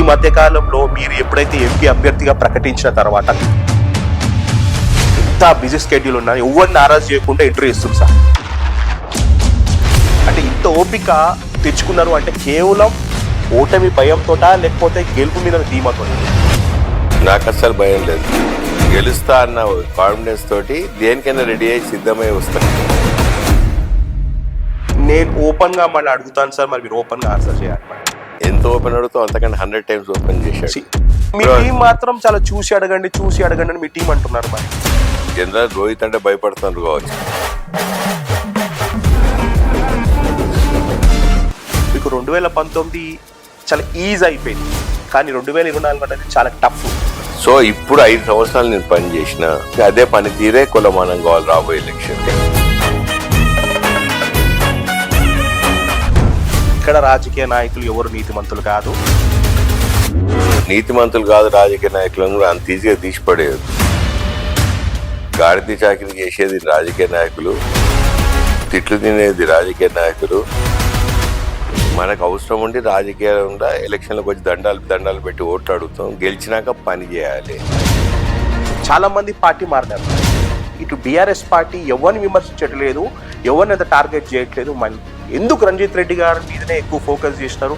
మధ్య కాలంలో మీరు ఎప్పుడైతే ఎంపీ అభ్యర్థిగా ప్రకటించిన తర్వాత ఇంత బిజీ స్కెడ్యూల్ ఉన్నా ఎవరిని నారాజు చేయకుండా ఇంటర్వ్యూ ఇస్తుంది సార్. అంటే ఇంత ఓపిక తెచ్చుకున్నారు అంటే కేవలం ఓటమి భయంతోట లేకపోతే గెలుపు మీద ధీమాతో? నాకు అస్సలు భయం లేదు. గెలుస్తా అన్న కాన్ఫిడెన్స్ తోటి దేనికైనా రెడీ అయ్యి సిద్ధమై వస్తాను. నేను ఓపెన్ గా మళ్ళీ అడుగుతాను సార్, మరి మీరు ఓపెన్ గా ఆన్సర్ చేయాలి. ఎంత ఓపెన్ అడుగుతావు అంతకంటే 100 times ఓపెన్ చేశాడు. మీ టీం మాత్రం చాలా చూసి అడగండి అని మీ టీం అంటున్నారు. మరి జనరల్ రోహిత్ అంటే భయపడుతున్నారు కావచ్చు. మీకు 2019 చాలా ఈజీ అయిపోయింది, కానీ 2024 అనేది చాలా టఫ్. సో ఇప్పుడు 5 సంవత్సరాలు నేను పని చేసిన అదే పని తీరే కులమానం కావాలి రాబోయే ఎలక్షన్. ఇక్కడ రాజకీయ నాయకులు ఎవరు నీతిమంతులు కాదు. నీతిమంతులు కాదు రాజకీయ నాయకులను కూడా అంత ఈజీగా తీసిపడేది. గాడిద చాకిరి చేసేది రాజకీయ నాయకులు, తిట్లు తినేది రాజకీయ నాయకులు. మనకు అవసరం ఉండి రాజకీయంగా ఎలక్షన్లకు వచ్చి దండాలు పెట్టి ఓట్లు అడుగుతాం. గెలిచినాక పని చేయాలి. చాలా మంది పార్టీ మారినారు. ఇటు బీఆర్ఎస్ పార్టీ ఎవరిని విమర్శించట్లేదు, ఎవరిని అంత టార్గెట్ చేయట్లేదు. ఎందుకు రంజిత్ రెడ్డి గారి మీదనే ఎక్కువ ఫోకస్ చేసినారు?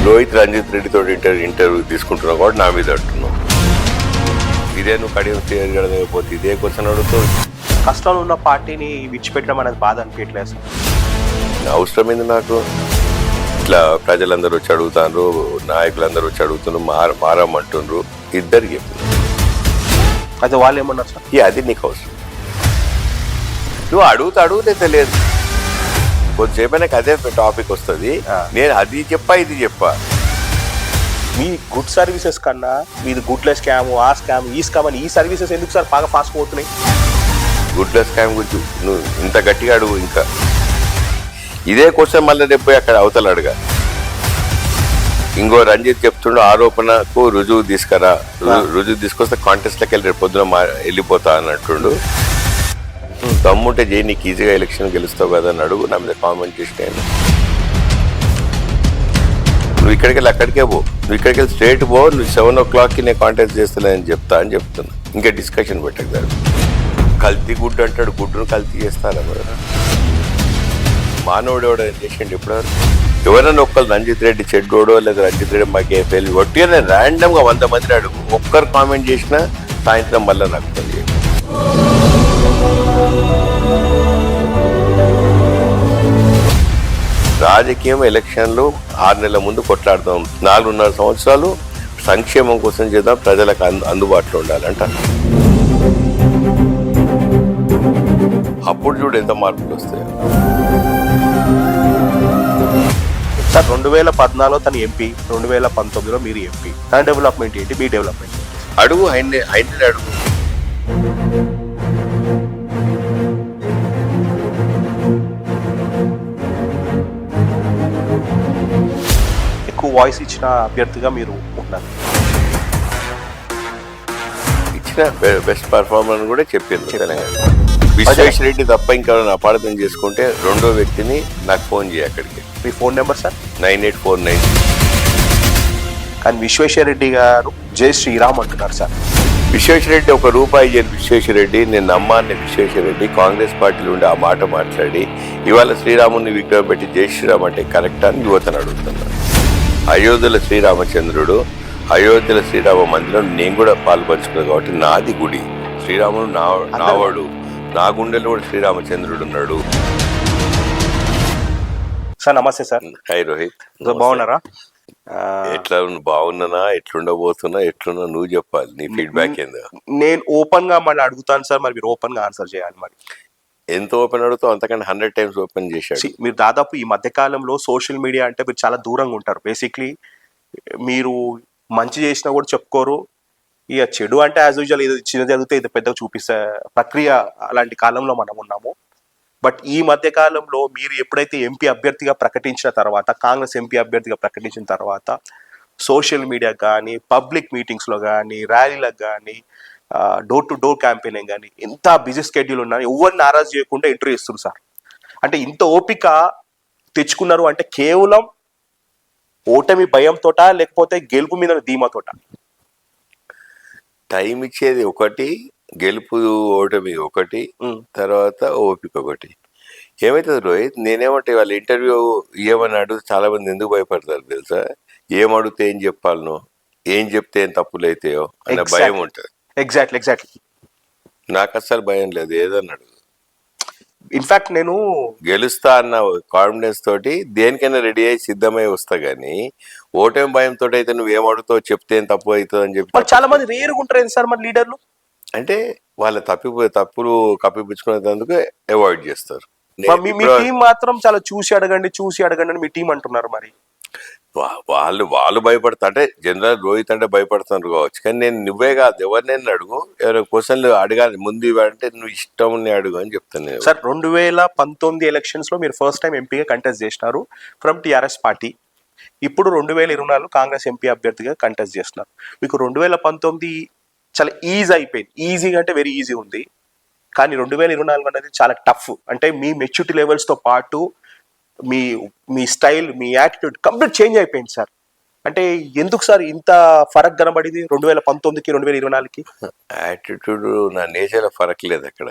లోహిత్ రంజిత్ రెడ్డితో ఇంటర్వ్యూ తీసుకుంటున్నావు కూడా నా మీద అంటున్నావు. ఇదే నువ్వు కడియం చేయకపోతే ఇదే క్వశ్చన్ అడుగుతావు. కష్టాలు ఉన్న పార్టీని విడిచిపెట్టడం అనేది బాధ అనిపించట్లేదు సార్. అవసరం ఏంది నాకు? ఇట్లా ప్రజలందరూ వచ్చి అడుగుతారు, నాయకులందరూ వచ్చి అడుగుతున్నారు, మారమంటుండ్రు. ఇద్దరికి అయితే వాళ్ళు ఏమన్నారు సార్? అది నీకు అవసరం. నువ్వు అడిగితే తెలియదు. కొద్దిసేపు నాకు అదే టాపిక్ వస్తుంది. నేను అది చెప్పా ఇది చెప్పా. మీ గుడ్ సర్వీసెస్ కన్నా మీది గుడ్లెస్ స్కామ్, ఆ స్కామ్, ఈ స్కామ్ అని ఈ సర్వీసెస్ ఎందుకు సార్ బాగా ఫాస్ట్ పోతున్నాయి? గుడ్లెస్ స్కామ్ గురించి నువ్వు ఇంత గట్టిగా అడుగు. ఇంకా ఇదే క్వశ్చన్ మళ్ళీ రేపు అక్కడ అవతల అడగా. ఇంకో రంజిత్ చెప్తుండు ఆరోపణకు రుజువు తీసుకురా, రుజువు తీసుకొస్తే కాంటెస్ట్లోకి వెళ్ళి రేపు పొద్దున వెళ్ళిపోతా అన్నట్టుండు. దమ్ముంటే చేయి, నీకు ఈజీగా ఎలక్షన్ గెలుస్తావు కదా అని అడుగు. నా మీద కామెంట్ చేసిన నువ్వు ఇక్కడికి వెళ్ళి అక్కడికే పో, నువ్వు ఇక్కడికి వెళ్ళి స్ట్రేట్ పో, నువ్వు 7 o'clockకి నేను కాంటాక్ట్ చేస్తానని చెప్తున్నా. ఇంకా డిస్కషన్ పెట్టదు. కల్తీ గుడ్డు అంటాడు, గుడ్డును కల్తీ చేస్తాను. మానవుడు ఎవడో చేసిండు ఇప్పుడు? ఎవరైనా ఒక్కరు రంజిత్ రెడ్డి చెడ్డోడో లేదా రంజిత్ రెడ్డి మాకే ఫెయిల్ ఒట్టిగా నేను ర్యాండమ్గా 100 మందిని అడుగు. ఒక్కరు కామెంట్ చేసినా సాయంత్రం మళ్ళీ నాకు ఫోన్ చేయండి. రాజకీయం ఎలక్షన్లు 6 నెలల ముందు కొట్లాడతాం. 4.5 సంవత్సరాలు సంక్షేమం కోసం చేద్దాం, ప్రజలకు అందుబాటులో ఉండాలంట. అప్పుడు చూడు ఎంత మార్పులు వస్తాయి. సార్ 2014లో తను ఎంపీ, 2019లో మీరు ఎంపీ. తన డెవలప్మెంట్ ఏంటి, మీ డెవలప్మెంట్ అడుగు. ఆయన అడుగు. వాయిస్ ఇచ్చిన అభ్యర్థిగా మీరు ఉన్నారు. ఇచ్చిన బెస్ట్ పర్ఫార్మర్ కూడా చెప్పింది తెలంగాణ. విశ్వేశ్వర రెడ్డి తప్ప ఇంకా అపార్థం చేసుకుంటే రెండో వ్యక్తిని నాకు ఫోన్ చేయ. అక్కడికి మీ ఫోన్ నెంబర్ సార్ 9849. కానీ విశ్వేశ్వర రెడ్డి గారు జై శ్రీరామ్ అంటున్నారు సార్. విశ్వేశ్వర రెడ్డి ₹1 చేయని విశ్వేశ్వర రెడ్డి, నేను నమ్మాన్ని విశ్వేశ్వర రెడ్డి కాంగ్రెస్ పార్టీలో ఉండి ఆ మాట మాట్లాడి ఇవాళ శ్రీరాముని విగ్రహం పెట్టి జై శ్రీరామ్ అంటే కరెక్టా అని యువతను అడుగుతున్నాను. అయోధ్యలో శ్రీరామచంద్రుడు, అయోధ్యలో శ్రీరామ మందిరం నేను కూడా పాల్పంచుకున్నాను కాబట్టి నాది గుడి. శ్రీరాముడు నావాడు, నా గుండెలో కూడా శ్రీరామచంద్రుడు ఉన్నాడు. సార్ నమస్తే సార్. హై రోహిత్, బాగున్నారా? ఎట్లా బాగున్నానా, ఎట్లుండబోతున్నా, ఎట్లున్నా నువ్వు చెప్పాలి. నీ ఫీడ్బ్యాక్ ఏందో. నేను ఓపెన్ గా మళ్ళీ అడుగుతాను సార్, మరి మీరు ఓపెన్ గా ఆన్సర్ చేయాలి. మరి ఎంత ఓపెన్ అడుగుతావు అంతకంటే 100 times ఓపెన్ చేశాడు. మీరు దాదాపు ఈ మధ్య కాలంలో సోషల్ మీడియా అంటే మీరు చాలా దూరంగా ఉంటారు. బేసిక్లీ మీరు మంచి చేసినా కూడా చెప్పుకోరు, ఇక చెడు అంటే యాజ్ యూజువల్ ఇది చిన్న జరిగితే ఇది పెద్దగా చూపిస్తే ప్రక్రియ. అలాంటి కాలంలో మనం ఉన్నాము. బట్ ఈ మధ్య కాలంలో మీరు ఎప్పుడైతే ఎంపీ అభ్యర్థిగా ప్రకటించిన తర్వాత, కాంగ్రెస్ ఎంపీ అభ్యర్థిగా ప్రకటించిన తర్వాత సోషల్ మీడియా కానీ, పబ్లిక్ మీటింగ్స్లో కానీ, ర్యాలీలకు కానీ, డోర్ టు డోర్ క్యాంపెయినింగ్ కానీ ఎంత బిజీ స్కెడ్యూల్ ఉన్నా ఎవరిని నారాజు చేయకుండా ఇంటర్వ్యూ ఇస్తుంది సార్. అంటే ఇంత ఓపిక తెచ్చుకున్నారు అంటే కేవలం ఓటమి భయంతోట లేకపోతే గెలుపు మీద ధీమాతోట? టైం ఇచ్చేది ఒకటి, గెలుపు ఓటమి ఒకటి, ఉమ్. తర్వాత ఓపిక ఒకటి. ఏమవుతుంది రోహిత్, నేనేమంటే వాళ్ళ ఇంటర్వ్యూ ఏమని అడుగు చాలా మంది ఎందుకు భయపడతారు తెలుసా? ఏం అడిగితే ఏం చెప్పాలను, ఏం చెప్తే ఏం తప్పులు అవుతాయో అనే భయం ఉంటుంది. ఎగ్జాక్ట్లీ. నాకు అస్సలు భయం లేదు, ఏదన్నా అడుగు. ఇన్ఫాక్ట్ నేను గెలుస్తా అన్న కాన్ఫిడెన్స్ తోటి దేనికైనా రెడీ అయ్యి సిద్ధమై వస్తా గానీ, ఓటమి భయంతో అయితే నువ్వేం అడుగుతావు, చెప్తే ఏం తప్పు అవుతుంది అని చెప్పి మరి చాలా మంది రేరుగా ఉంటారు సార్ మరి లీడర్లు. అంటే వాళ్ళ తప్పులు కప్పిపుచ్చుకునేందుకు అవాయిడ్ చేస్తారు. మీ టీం మాత్రం చాలా చూసి అడగండి అని మీ టీం అంటున్నారు. మరి వాళ్ళు భయపడతా అంటే జనరల్ రోహిత్ అంటే భయపడుతున్నారు కావచ్చు, కానీ నేను నువ్వే కాదు ఎవరినైనా అడుగు, ఎవరైనా క్వశ్చన్లు అడగాలి ముందు అంటే నువ్వు ఇష్టం అడుగు అని చెప్తాను నేను. సార్ 2019 ఎలక్షన్స్ లో మీరు ఫస్ట్ టైం ఎంపీగా కంటెస్ట్ చేసినారు ఫ్రమ్ టిఆర్ఎస్ పార్టీ. ఇప్పుడు 2024 కాంగ్రెస్ ఎంపీ అభ్యర్థిగా కంటెస్ట్ చేస్తున్నారు. మీకు 2019 చాలా అయిపోయింది. ఈజీగా అంటే వెరీ ఈజీ ఉంది. కానీ 2024 అనేది చాలా టఫ్. అంటే మీ మెచ్యూరిటీ లెవెల్స్ తో పాటు మీ స్టైల్, మీ యాటిట్యూడ్ కంప్లీట్ చేంజ్ అయిపోయింది సార్. అంటే ఎందుకు సార్ ఇంత ఫరక్ కనబడింది 2019కి 2024కి? యాటిట్యూడ్ నా నేచర్ ఫరక్ లేదు అక్కడ.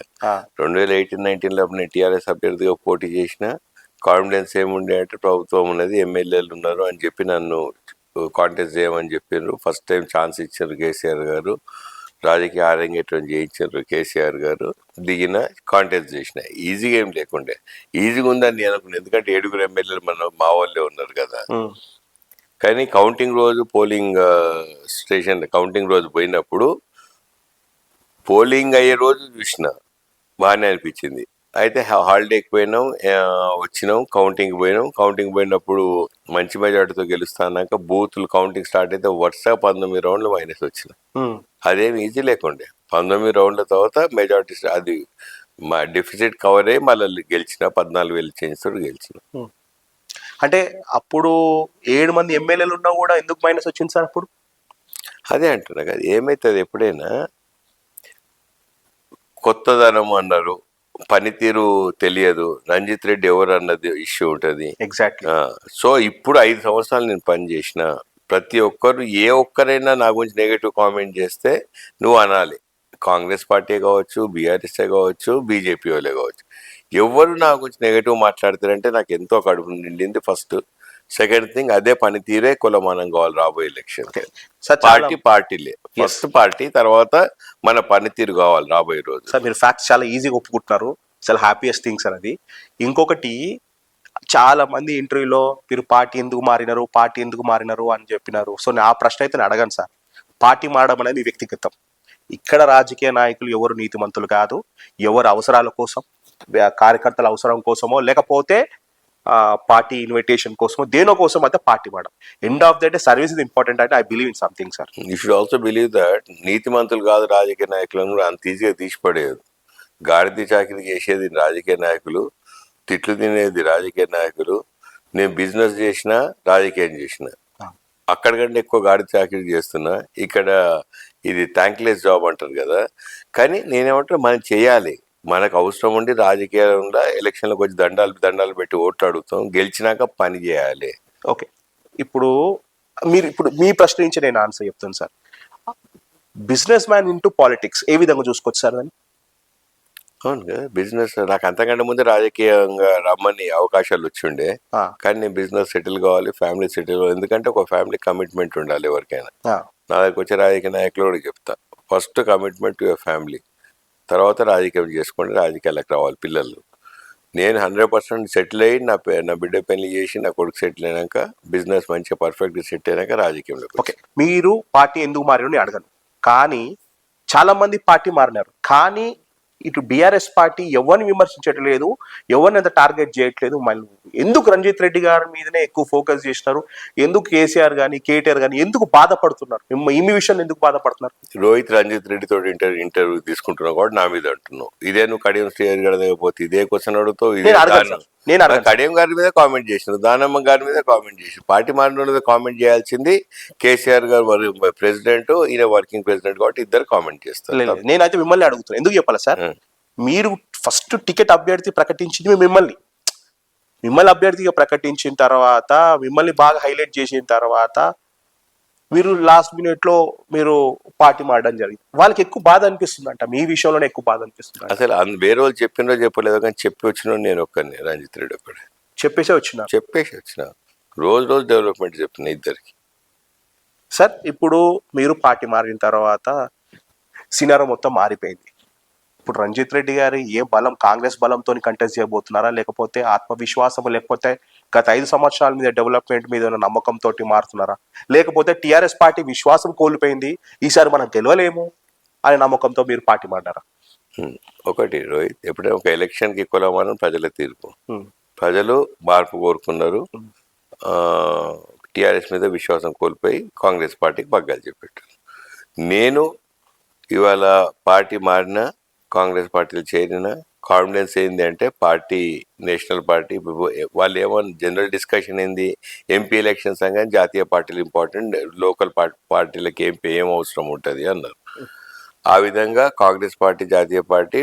2018-19లో నేను టీఆర్ఎస్ అభ్యర్థిగా పోటీ చేసిన కాన్ఫిడెన్స్ ఏముండే అంటే ప్రభుత్వం ఉన్నది, ఎమ్మెల్యేలు ఉన్నారు అని చెప్పి నన్ను కాంటెస్ట్ చేయమని చెప్పిండ్రు. ఫస్ట్ టైం ఛాన్స్ ఇచ్చారు కేసీఆర్ గారు, రాజకీయ అరంగేట్రం చేయించారు కేసీఆర్ గారు, దిగిన కాంటెస్ట్ చేసిన. ఈజీగా ఏం లేకుండే, ఈజీగా ఉందని నేను అనుకున్నాను, ఎందుకంటే 7 ఎమ్మెల్యేలు మా వాళ్ళే ఉన్నారు కదా. కానీ కౌంటింగ్ రోజు పోలింగ్ స్టేషన్ కౌంటింగ్ రోజు పోయినప్పుడు పోలింగ్ అయ్యే రోజు చూసిన బాగానే అనిపించింది. అయితే హాలిడేకి పోయినాం, వచ్చినాం, కౌంటింగ్ పోయినప్పుడు మంచి మెజార్టీతో గెలుస్తా అన్నాక బూతులు కౌంటింగ్ స్టార్ట్ అయితే వరుసగా 19 రౌండ్లు మైనస్ వచ్చిన. అదేమి ఈజీ లేకుండే. 19 రౌండ్ల తర్వాత మెజార్టీ అది మా డెఫిసిట్ కవర్ అయ్యి మళ్ళీ గెలిచిన 14,000 చేంజ్ తోటి గెలిచిన. అంటే అప్పుడు 7 మంది ఎమ్మెల్యేలు ఉన్నా కూడా ఎందుకు మైనస్ వచ్చింది సార్ అప్పుడు? అదే అంటున్నా కదా, ఏమైతుంది ఎప్పుడైనా కొత్తదనం అన్నారు, పనితీరు తెలియదు, రంజిత్ రెడ్డి ఎవరు అన్నది ఇష్యూ ఉంటుంది. ఎగ్జాక్ట్లీ. సో ఇప్పుడు 5 సంవత్సరాలు నేను పని చేసిన, ప్రతి ఒక్కరు ఏ ఒక్కరైనా నా గురించి నెగటివ్ కామెంట్ చేస్తే నువ్వు అనాలి. కాంగ్రెస్ పార్టీ కావచ్చు, బీఆర్ఎస్ఏ కావచ్చు, బీజేపీ వాళ్ళే కావచ్చు, ఎవరు నా గురించి నెగటివ్ మాట్లాడతారంటే నాకు ఎంతో కడుపు నిండింది. ఫస్ట్. సెకండ్ థింగ్, అదే పనితీరే కులమానం కావాలి రాబోయే ఎలక్షన్. పార్టీలే ఫస్ట్, పార్టీ తర్వాత మన పనితీరు కావాలి రాబోయే రోజు. సార్ మీరు ఫ్యాక్ట్స్ చాలా ఈజీగా ఒప్పుకుంటున్నారు, చాలా హ్యాపీయెస్ట్ థింగ్స్ అనేది. ఇంకొకటి, చాలా మంది ఇంటర్వ్యూలో మీరు పార్టీ ఎందుకు మారినారు అని చెప్పినారు. సో నా ప్రశ్న అయితే నేను అడగను సార్. పార్టీ మారడం అనేది మీ వ్యక్తిగతం. ఇక్కడ రాజకీయ నాయకులు ఎవరు నీతిమంతులు కాదు. ఎవరు అవసరాల కోసం, కార్యకర్తల అవసరం కోసమో లేకపోతే పార్టీ ఇన్విటేషన్ కోసమో దేనో కోసం అయితే పార్టీ మారడం. End of the day service is important అంటే I believe in something sir. You should also believe that నీతిమంతులు కాదు రాజకీయ నాయకులను కూడా అంత ఈజీగా తీసిపడేది. గాడిద చాకిరి చేసేది రాజకీయ నాయకులు, తిట్లు తినేది రాజకీయ నాయకులు. నేను బిజినెస్ చేసిన, రాజకీయం చేసిన, అక్కడికంటే ఎక్కువ గాడి చాకిరీ చేస్తున్నా. ఇక్కడ ఇది థ్యాంక్లెస్ జాబ్ అంటారు కదా. కానీ నేనేమంటే మనం చేయాలి, మనకు అవసరం ఉండి రాజకీయంలో ఎలక్షన్లకు వచ్చి దండాలు పెట్టి ఓట్లు అడుగుతాం, గెలిచినాక పని చేయాలి. ఓకే, ఇప్పుడు మీ ప్రశ్న నుంచి నేను ఆన్సర్ చెప్తాను sir. Businessman into politics ఏ విధంగా చూసుకోవచ్చు సార్ అని? అవును కదా, బిజినెస్ నాకు అంతకంటే ముందు రాజకీయంగా రమ్మని అవకాశాలు వచ్చిండే, కానీ నేను బిజినెస్ సెటిల్ కావాలి, ఫ్యామిలీ సెటిల్ కావాలి. ఎందుకంటే ఒక ఫ్యామిలీ కమిట్మెంట్ ఉండాలి ఎవరికైనా. నా దగ్గర వచ్చే రాజకీయ నాయకులు కూడా చెప్తా, first commitment to your family, తర్వాత రాజకీయం చేసుకోండి, రాజకీయాలకు రావాలి పిల్లలు. నేను 100% సెటిల్ అయ్యి నా బిడ్డ పెళ్లి చేసి నా కొడుకు సెటిల్ అయినాక, బిజినెస్ మంచిగా పర్ఫెక్ట్గా సెట్ అయినాక రాజకీయంలో. ఓకే, మీరు పార్టీ ఎందుకు మారినని అడగను, కానీ చాలా మంది పార్టీ మారినారు. కానీ ఇటు బీఆర్ఎస్ పార్టీ ఎవరిని విమర్శించట్లేదు, ఎవరిని అంత టార్గెట్ చేయట్లేదు. మళ్ళీ ఎందుకు రంజిత్ రెడ్డి గారి మీదనే ఎక్కువ ఫోకస్ చేసినారు? ఎందుకు కేసీఆర్ కానీ కేటీఆర్ కానీ ఎందుకు బాధపడుతున్నారు? ఈ విషయం ఎందుకు బాధపడుతున్నారు? రోహిత్ రంజిత్ రెడ్డి తోటి ఇంటర్వ్యూ తీసుకుంటున్నావు కూడా నా మీద అంటున్నావు. ఇదే నువ్వు కడియం శ్రీహరి గారి దగ్గర పోతే ఇదే క్వశ్చన్ అడుగుతావు. నేను కడియం గారి మీద కామెంట్ చేసిన, దానమ్మ గారి మీద కామెంట్ చేసి, పార్టీ మారిన మీద కామెంట్ చేయాల్సింది కేసీఆర్ గారు ప్రెసిడెంట్, ఈయన వర్కింగ్ ప్రెసిడెంట్ కాబట్టి ఇద్దరు కామెంట్ చేస్తారు. నేనైతే మిమ్మల్ని అడుగుతున్నాను, ఎందుకు చెప్పాలా సార్? మీరు ఫస్ట్ టికెట్ అభ్యర్థి ప్రకటించింది మిమ్మల్ని. మిమ్మల్ని అభ్యర్థిగా ప్రకటించిన తర్వాత, మిమ్మల్ని బాగా హైలైట్ చేసిన తర్వాత మీరు లాస్ట్ మినిట్ లో మీరు పార్టీ మారడం జరిగింది. వాళ్ళకి ఎక్కువ బాధ అనిపిస్తుందంట, మీ విషయంలోనే ఎక్కువ బాధ అనిపిస్తుందంట. అసలు వేరే వాళ్ళు చెప్పినో చెప్పలేదో కానీ చెప్పి వచ్చిన నేను ఒక్కరిని, రంజిత్ రెడ్డి ఒక్కడే చెప్పేసే వచ్చినారు. చెప్పేసి వచ్చిన. రోజు రోజు డెవలప్మెంట్ చెప్పిన ఇద్దరికి. సార్ ఇప్పుడు మీరు పార్టీ మారిన తర్వాత సినారో మొత్తం మారిపోయింది. ఇప్పుడు రంజిత్ రెడ్డి గారి ఏ బలం, కాంగ్రెస్ బలంతో కంటెస్ట్ చేయబోతున్నారా, లేకపోతే ఆత్మవిశ్వాసం, లేకపోతే గత 5 సంవత్సరాల మీద డెవలప్మెంట్ మీద ఉన్న నమ్మకంతో మారుతున్నారా, లేకపోతే టిఆర్ఎస్ పార్టీ విశ్వాసం కోల్పోయింది, ఈసారి మనం గెలవలేము అనే నమ్మకంతో మీరు పార్టీ మారినారా? ఒకటి రోహిత్, ఎప్పుడైనా ఒక ఎలక్షన్కి కొలమానం ప్రజల తీర్పు. ఉమ్, ప్రజలు మార్పు కోరుకున్నారు. ఉమ్, టీఆర్ఎస్ మీద విశ్వాసం కోల్పోయి కాంగ్రెస్ పార్టీకి పగ్గాలు చెప్పారు. నేను ఇవాళ పార్టీ మారిన, కాంగ్రెస్ పార్టీలు చేరిన కాన్ఫిడెన్స్ ఏంది అంటే, పార్టీ నేషనల్ పార్టీ వాళ్ళు ఏమన్నా జనరల్ డిస్కషన్ ఏంది, ఎంపీ ఎలక్షన్స్ అనగానే జాతీయ పార్టీలు ఇంపార్టెంట్, లోకల్ పార్టీలకు ఏం అవసరం ఉంటుంది అన్నారు. ఆ విధంగా కాంగ్రెస్ పార్టీ, జాతీయ పార్టీ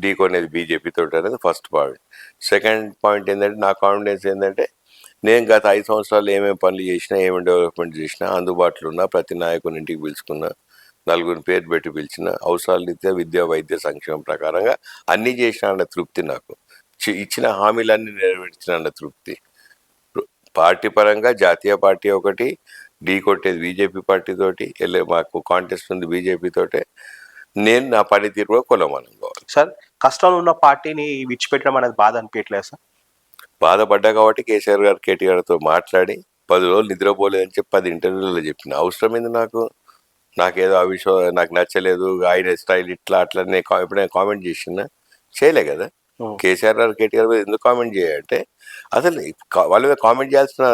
ఢీకొనేది బీజేపీతో అనేది ఫస్ట్ పాయింట్. సెకండ్ పాయింట్ ఏంటంటే, నా కాన్ఫిడెన్స్ ఏంటంటే, నేను గత 5 సంవత్సరాలు ఏమేమి పనులు చేసినా, ఏమేమి డెవలప్మెంట్ చేసినా, అందుబాటులో ఉన్న ప్రతి నాయకుని ఇంటికి పిలుచుకున్నా, నలుగురిని పేరు పెట్టి పిలిచిన, అవసరాలు రీత్యా విద్యా వైద్య సంక్షేమం ప్రకారంగా అన్నీ చేసిన అన్న తృప్తి నాకు. ఇచ్చిన హామీలన్నీ నెరవేర్చిన అన్న తృప్తి. పార్టీ పరంగా జాతీయ పార్టీ ఒకటి, ఢీ కొట్టేది బీజేపీ పార్టీ తోటి, మాకు కాంటెస్ట్ ఉంది బీజేపీ తోటే. నేను నా పనితీరు కూడా కొలమానం కావాలి. సార్ కష్టంలో ఉన్న పార్టీని విడిచిపెట్టడం అనేది బాధ అనిపించట్లేదు సార్? బాధపడ్డా కాబట్టి కేసీఆర్ గారు, కేటీఆర్తో మాట్లాడి 10 రోజులు నిద్రపోలేదని చెప్పి 10 ఇంటర్వ్యూలలో చెప్పిన. అవసరం ఏంది నాకు? నాకేదో ఆ విషయం నాకు నచ్చలేదు, ఆయన స్టైల్ ఇట్లా అట్లా నేను ఎప్పుడైనా కామెంట్ చేసినా? చేయలే కదా. కేసీఆర్ గారు, కేటీఆర్ మీద ఎందుకు కామెంట్ చేయాలంటే, అసలు వాళ్ళ మీద కామెంట్ చేయాల్సిన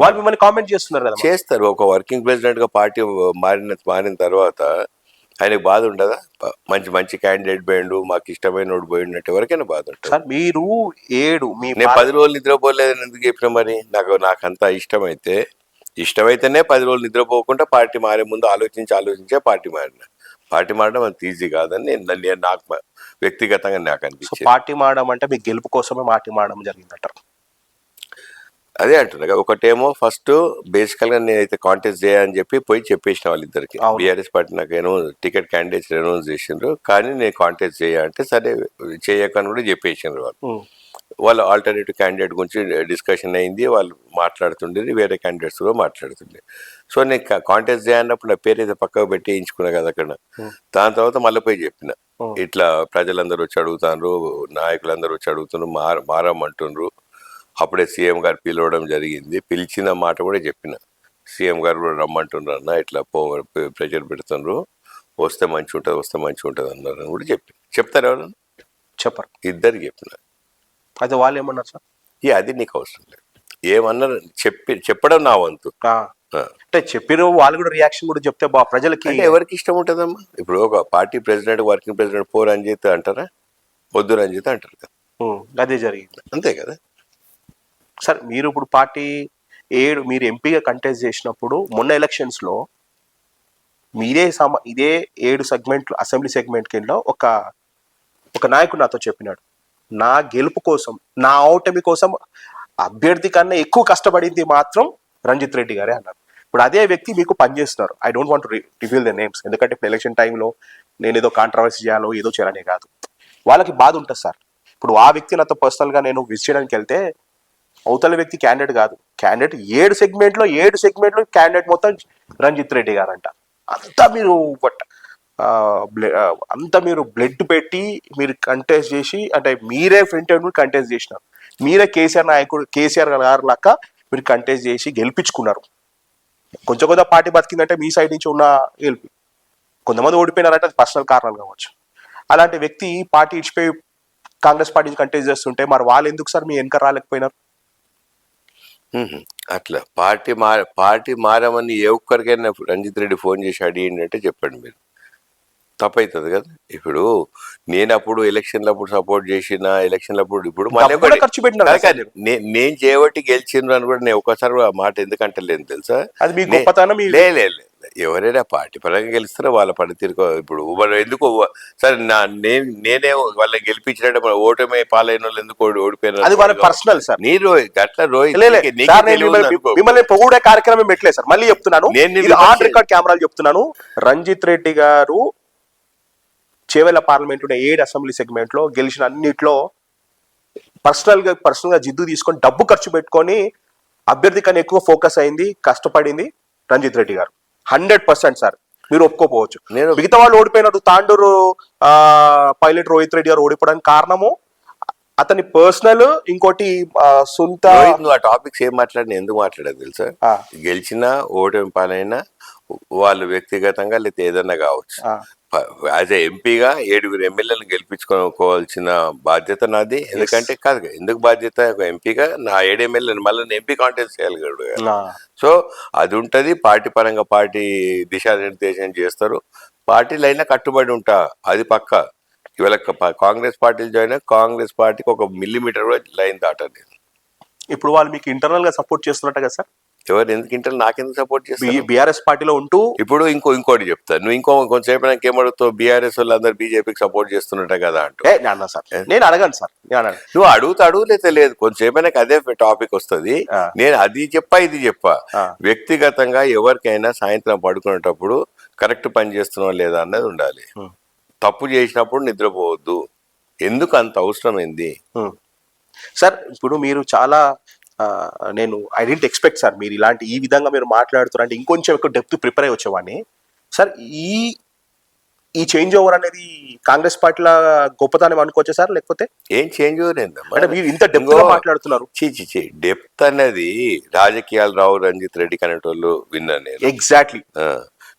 వాళ్ళు మిమ్మల్ని కామెంట్ చేస్తున్నారు కదా. చేస్తారు. ఒక వర్కింగ్ ప్రెసిడెంట్గా పార్టీ మారిన తర్వాత ఆయనకు బాధ ఉండదా? మంచి క్యాండిడేట్ పోయిండు, మాకు ఇష్టమైన వాడు పోయినట్టు ఎవరికైనా బాధ ఉంటుంది. సార్ మీరు నేను 10 రోజులు నిద్రపోలేదని ఎందుకు చెప్పిన? మరి నాకు అంత ఇష్టమైతేనే 10 రోజులు నిద్రపోకుండా పార్టీ మారే ముందు ఆలోచించే పార్టీ మారడం అంత ఈజీ కాదని నాకు వ్యక్తిగతంగా నాకు అనిపించింది. పార్టీ మారడం అంటే మీ గెలుపు కోసమే పార్టీ మారడం జరిగిందంటారు? అదే అంటున్నా. ఒకటేమో ఫస్ట్ బేసికల్గా నేనైతే కాంటెస్ట్ చేయని చెప్పి పోయి చెప్పేసిన వాళ్ళిద్దరికి. బీఆర్ఎస్ పార్టీ నాకు టికెట్ క్యాండిడేట్స్ అనౌన్స్ చేసిండ్రు, కానీ నేను కాంటెస్ట్ చేయాలంటే సరే చేయకని కూడా చెప్పేసిండ్రు వాళ్ళు ఆల్టర్నేటివ్ క్యాండిడేట్ గురించి డిస్కషన్ అయింది, వాళ్ళు మాట్లాడుతుండేది, వేరే క్యాండిడేట్స్ కూడా మాట్లాడుతుండే. సో నేను కాంటెస్ట్ చేయన్నప్పుడు నా పేరు అయితే పక్కకు పెట్టి వేయించుకున్నా కదా అక్కడ. దాని తర్వాత మళ్ళీ పోయి చెప్పిన, ఇట్లా ప్రజలందరూ వచ్చి అడుగుతారు, నాయకులందరూ వచ్చి అడుగుతున్నారు, మారమంటుండ్రు. అప్పుడే సీఎం గారు పిలవడం జరిగింది. పిలిచిన మాట కూడా చెప్పిన, సీఎం గారు కూడా రమ్మంటున్నారు అన్న, ఇట్లా ప్రెషర్ పెడుతున్నారు, వస్తే మంచిగా ఉంటుంది అన్నారు అని కూడా చెప్తారు. ఎవరన్నా చెప్పరు, ఇద్దరికి చెప్పిన. అయితే వాళ్ళు ఏమన్నారు సార్? అది నీకు అవసరం లేదు, ఏమన్నారు చెప్పడం నా వంతు. అంటే చెప్పిన వాళ్ళు కూడా రియాక్షన్ కూడా చెప్తే ప్రజలకి ఎవరికి ఇష్టం ఉంటుందమ్మా. ఇప్పుడు ఒక పార్టీ ప్రెసిడెంట్, వర్కింగ్ ప్రెసిడెంట్ పో రంజిత్ అంటారా? వద్దు రంజిత్ అంటారు కదా. అదే జరిగింది, అంతే కదా. సార్ మీరు ఇప్పుడు మీరు ఎంపీగా కంటెస్ట్ చేసినప్పుడు మొన్న ఎలక్షన్స్లో ఇదే 7 సెగ్మెంట్లు అసెంబ్లీ సెగ్మెంట్ కింద ఒక నాయకుడు నాతో చెప్పినాడు, నా గెలుపు కోసం, నా ఓటమి కోసం అభ్యర్థి కన్నా ఎక్కువ కష్టపడింది మాత్రం రంజిత్ రెడ్డి గారే అన్నారు. ఇప్పుడు అదే వ్యక్తి మీకు పనిచేస్తున్నారు. I don't want reveal the names, ఎందుకంటే ఇప్పుడు ఎలక్షన్ టైంలో నేను ఏదో కాంట్రవర్సీ చేయాలో ఏదో చేయాలనే కాదు, వాళ్ళకి బాధ ఉంటుంది సార్. ఇప్పుడు ఆ వ్యక్తి నాతో పర్సనల్గా నేను విజిట్ చేయడానికి వెళ్తే, అవతల వ్యక్తి క్యాండిడేట్ కాదు, క్యాండిడేట్ 7 సెగ్మెంట్లో క్యాండిడేట్ మొత్తం రంజిత్ రెడ్డి గారు అంట. అంతా మీరు బ్లడ్ పెట్టి మీరు కంటెస్ట్ చేసి, అంటే మీరే ఫ్రంట్ ఎండ్ కంటెస్ట్ చేసినారు, మీరే కేసీఆర్ గారు లాక్క మీరు కంటెస్ట్ చేసి గెలిపించుకున్నారు. కొంచెం పార్టీ బతికిందంటే మీ సైడ్ నుంచి ఉన్న గెలిపి. కొంతమంది ఓడిపోయినారంటే అది పర్సనల్ కారణాలు కావచ్చు. అలాంటి వ్యక్తి పార్టీ ఇచ్చిపోయి కాంగ్రెస్ పార్టీ కంటెస్ట్ చేస్తుంటే మరి వాళ్ళు ఎందుకు సార్ మీ వెనక రాలేకపోయినారు? అట్లా పార్టీ మారమని ఏ ఒక్కరికైనా రంజిత్ రెడ్డి ఫోన్ చేసి అడిగిందంటే చెప్పండి మీరు. తప్పవుతుంది కదా. ఇప్పుడు నేను అప్పుడు ఎలక్షన్లప్పుడు సపోర్ట్ చేసిన ఎలక్షన్లప్పుడు ఇప్పుడు మళ్ళీ డబ్బు కూడా ఖర్చు పెట్టినారు కాదు కదా సార్ కాదు, మీరు. నేను చేయబట్టి గెలిచిండ్రు అని కూడా నేను ఒక్కసారి ఆ మాట ఎందుకంటే లేదు తెలుసా. అది మీ గొప్పతనం. లే లే లే. ఎవరైనా పార్టీ పరంగా గెలుస్తారో వాళ్ళ పనితీరు. ఇప్పుడు వాళ్ళు ఎందుకు సరే నేనే వాళ్ళని గెలిపించినట్టు ఓటమే పాలైన వాళ్ళు ఎందుకు అది ఓడిపోయినారు వాళ్ళ పర్సనల్ సార్. నీ రోహిత్ గట్ల రోహిత్ లే, లే. నీకే సార్, నేను తెలియదు అనుకో. మిమ్మల్ని పొగుడే కార్యక్రమం పెట్టలేదు సార్. మళ్ళీ చెప్తున్నాను, నేను ఇది ఆన్ రికార్డ్ కెమెరాలు చెప్తున్నాను. రంజిత్ రెడ్డి గారు చేవెళ్ల పార్లమెంట్ 7 అసెంబ్లీ సెగ్మెంట్ లో గెలిచిన అన్నిట్లో పర్సనల్ గా జిద్దు తీసుకొని డబ్బు ఖర్చు పెట్టుకొని అభ్యర్థి కన్నా ఎక్కువ ఫోకస్ అయింది, కష్టపడింది రంజిత్ రెడ్డి గారు. 100% సార్, మీరు ఒప్పుకోపోవచ్చు. మిగతా వాళ్ళు ఓడిపోయినట్టు తాండూరు పైలట్ రోహిత్ రెడ్డి గారు ఓడిపోవడానికి కారణము అతని పర్సనల్, ఇంకోటి సొంత. నువ్వు ఆ టాపిక్స్ ఏం మాట్లాడినా ఎందుకు మాట్లాడదు తెలుసా. గెలిచినా ఓటమి పాలైనా వాళ్ళు వ్యక్తిగతంగా లేకపోతే ఏదన్నా కావచ్చు. యాజ్ ఎంపీగా 7 ఎమ్మెల్యేలను గెలిపించుకోవాల్సిన బాధ్యత నాది. ఎందుకంటే కాదు, ఎందుకు బాధ్యత, ఒక ఎంపీగా నా 7 ఎమ్మెల్యేలను మళ్ళీ ఎంపీ కాంటెస్ట్ చేయాలి. సో అది ఉంటది. పార్టీ పరంగా పార్టీ దిశానిర్దేశం చేస్తారు. పార్టీలు అయినా కట్టుబడి ఉంటా, అది పక్క. ఇవాళ కాంగ్రెస్ పార్టీలు జాయిన్ కాంగ్రెస్ పార్టీకి 1 మిల్లీమీటర్ లైన్ దాటది. ఇప్పుడు వాళ్ళు మీకు ఇంటర్నల్ గా సపోర్ట్ చేస్తున్నట్టు కదా సార్. ఎవరు ఎందుకు ఇంటర్ నాకెందుకు సపోర్ట్ చేస్తారు? బీఆర్ఎస్ పార్టీలో ఉంటూ ఇప్పుడు ఇంకోటి చెప్తా. నువ్వు కొంచెంసేపు నాకు ఏమడుగుతావు, బీఆర్ఎస్ వాళ్ళు అందరు బీజేపీకి సపోర్ట్ చేస్తున్నట్ట కదా అంటూ. నేను అడగను సార్. నువ్వు అడుగులేతే లేదు, కొంచెంసేపు నాకు అదే టాపిక్ వస్తుంది. నేను అది చెప్పా ఇది చెప్పా. వ్యక్తిగతంగా ఎవరికైనా సాయంత్రం పడుకునేటప్పుడు కరెక్ట్ పని చేస్తున్నావా లేదా అన్నది ఉండాలి. తప్పు చేసినప్పుడు నిద్రపోవద్దు. ఎందుకు అంత అవసరం ఏంది సార్? ఇప్పుడు మీరు చాలా నేను ఐ డెంట్ ఎక్స్పెక్ట్ సార్ మీరు ఈ విధంగా మీరు మాట్లాడుతున్నారు అంటే ఇంకొంచెం ఎక్కువ డెప్త్ ప్రిపేర్ అయ్యి వచ్చేవాడిని సార్. ఈ చేంజ్ ఓవర్ అనేది కాంగ్రెస్ పార్టీల గొప్పతనం అనుకోవచ్చా సార్? లేకపోతే ఏం చేంజ్ ఓవర్ అంటే మీరు ఇంత డెప్త్ గా మాట్లాడుతున్నారు. డెప్త్ అనేది రాజకీయాలు రావు రంజిత్ రెడ్డి అనేటోళ్ళు విన్నాను నేను. ఎగ్జాక్ట్లీ.